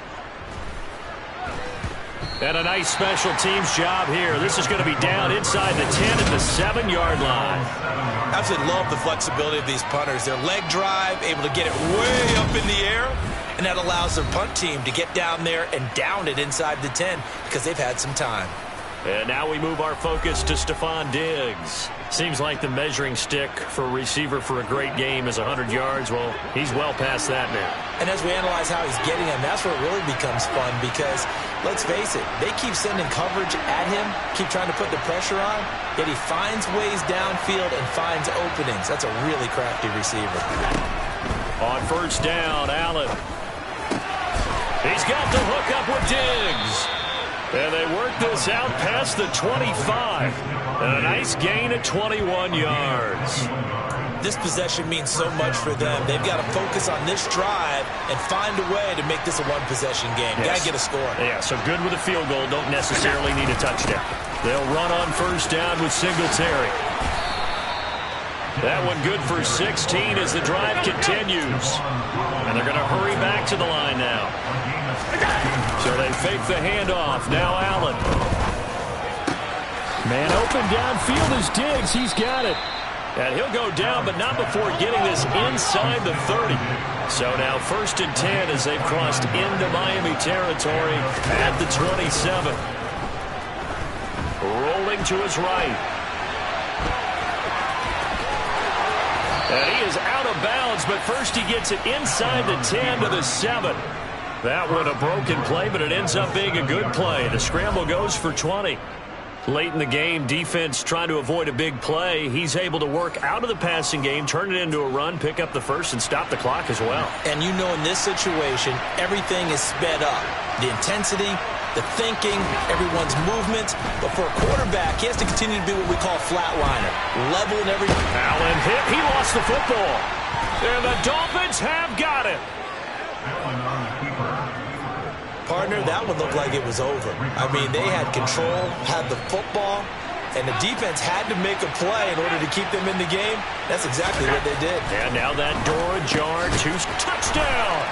And a nice special teams job here. This is going to be down inside the 10 at the 7-yard line. I absolutely love the flexibility of these punters. Their leg drive, able to get it way up in the air, and that allows their punt team to get down there and down it inside the 10, because they've had some time. And now we move our focus to Stephon Diggs. Seems like the measuring stick for a receiver for a great game is 100 yards. Well, he's well past that now. And as we analyze how he's getting them, that's where it really becomes fun, because let's face it, they keep sending coverage at him, keep trying to put the pressure on, yet he finds ways downfield and finds openings. That's a really crafty receiver. On first down, Allen. He's got the hook up with Diggs. And they work this out past the 25. And a nice gain of 21 yards. This possession means so much for them. They've got to focus on this drive and find a way to make this a one-possession game. Yes. Got to get a score. Yeah, so good with a field goal. Don't necessarily need a touchdown. They'll run on first down with Singletary. That one good for 16 as the drive continues. And they're going to hurry back to the line now. So they fake the handoff. Now Allen. Man open downfield is Diggs. He's got it. And he'll go down, but not before getting this inside the 30. So now 1st and 10 as they've crossed into Miami territory at the 27. Rolling to his right. And he is out of bounds, but first he gets it inside the 10 to the 7. That one a broken play, but it ends up being a good play. The scramble goes for 20. Late in the game, defense trying to avoid a big play. He's able to work out of the passing game, turn it into a run, pick up the first, and stop the clock as well. And you know in this situation, everything is sped up. The intensity, the thinking, everyone's movement. But for a quarterback, he has to continue to be what we call flatliner. Level in every... Allen hit. He lost the football. And the Dolphins have got it. Partner, that one looked like it was over. I mean, they had control, had the football, and the defense had to make a play in order to keep them in the game. That's exactly what they did. And now that door ajar, touchdown!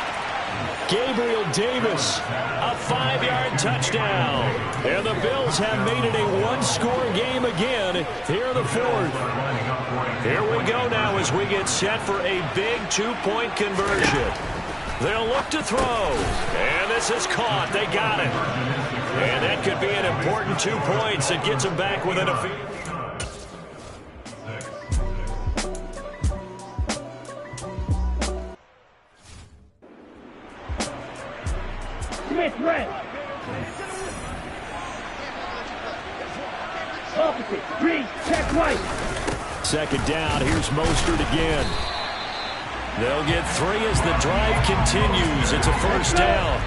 Gabriel Davis, a 5-yard touchdown. And the Bills have made it a one-score game again here in the fourth. Here we go now as we get set for a big two-point conversion. They'll look to throw. And this is caught. They got it. And that could be an important 2 points that gets them back within a field. Smith red. Opposite. Green. Check white. Second down. Here's Mostert again. They'll get 3 as the drive continues. It's a first down.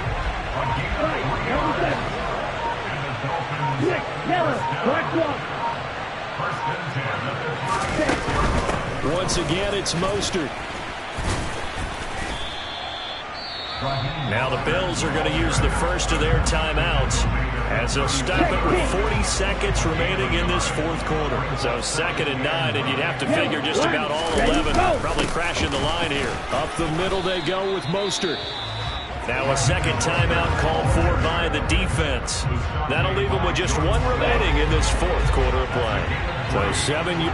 Once again, it's Mostert. Now the Bills are going to use the first of their timeouts as they'll stop it with 40 seconds remaining in this fourth quarter. So 2nd and 9, and you'd have to figure just about all 11 probably crashing the line here. Up the middle they go with Mostert. Now a second timeout called for by the defense. That'll leave them with just 1 remaining in this fourth quarter of play. So 7.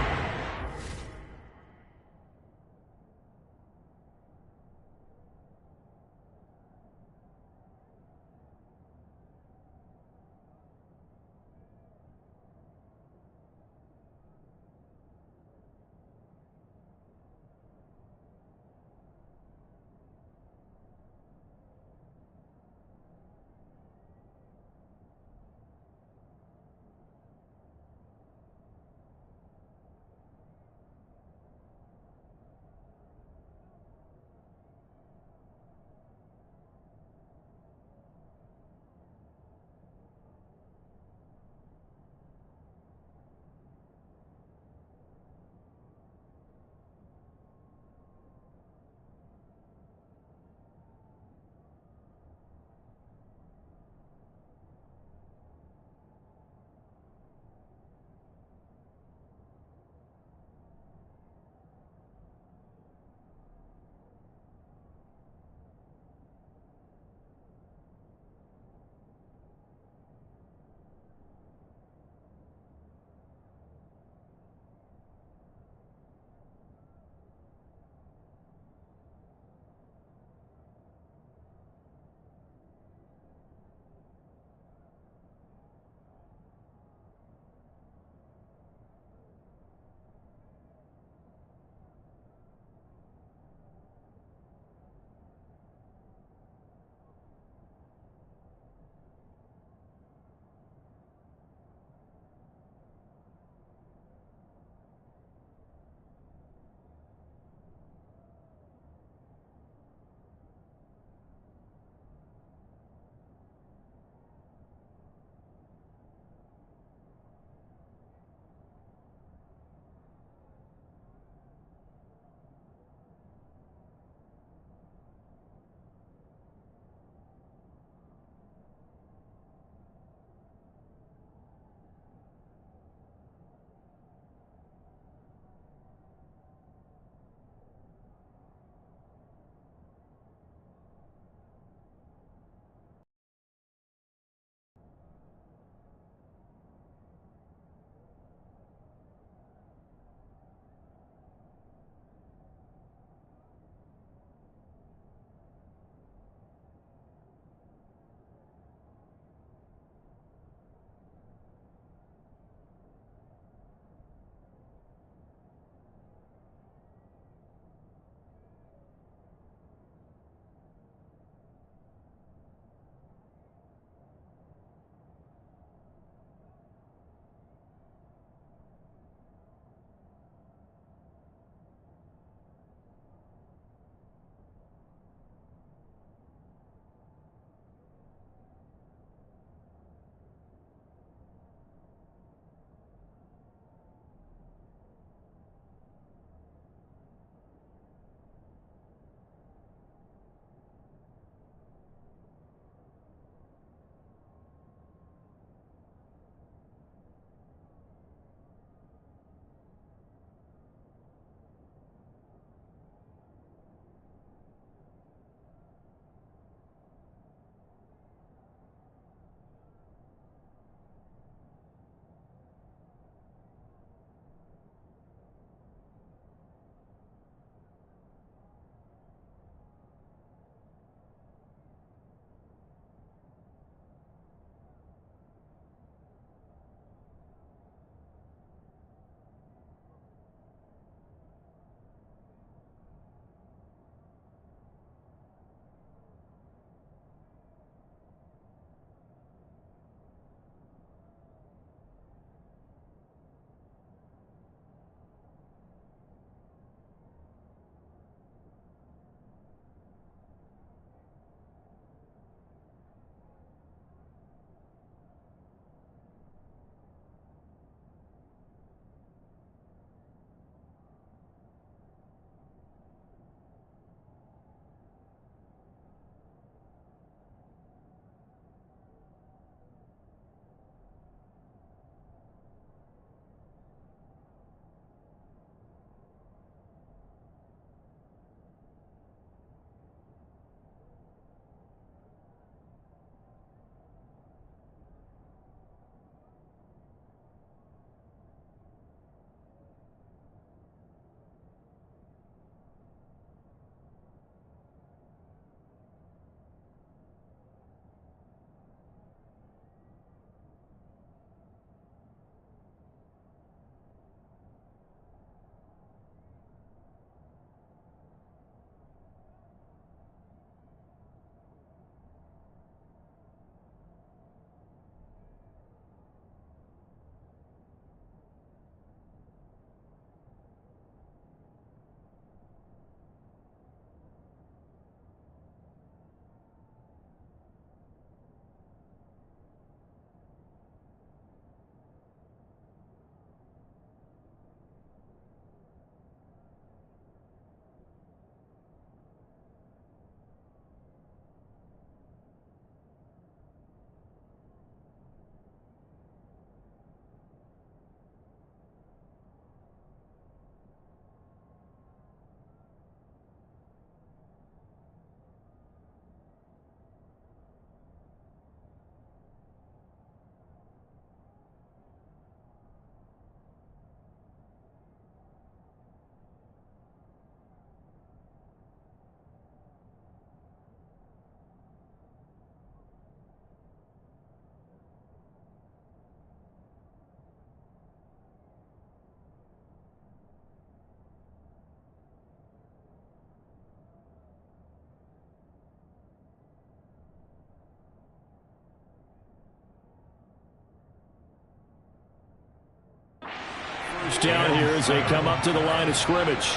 first down here as they come up to the line of scrimmage.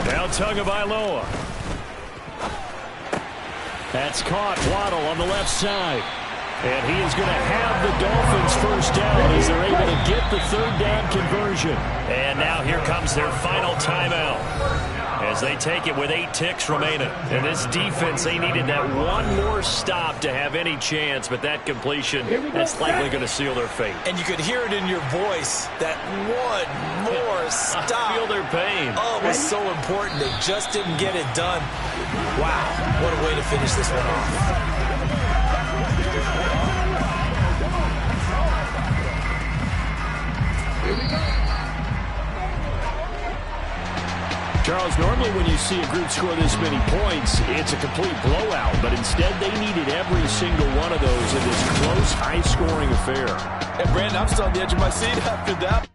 Now Tagovailoa. That's caught. Waddle on the left side. And he is going to have the Dolphins first down as they're able to get the third down conversion. And now here comes their final timeout as they take it with 8 ticks remaining. And this defense, they needed that one more stop to have any chance, but that completion, that's likely going to seal their fate. And you could hear it in your voice, that one more stop. I feel their pain. Oh, it was so important. They just didn't get it done. Wow, what a way to finish this one off. Charles, normally when you see a group score this many points, it's a complete blowout. But instead, they needed every single one of those in this close, high-scoring affair. And, Brandon, I'm still on the edge of my seat after that.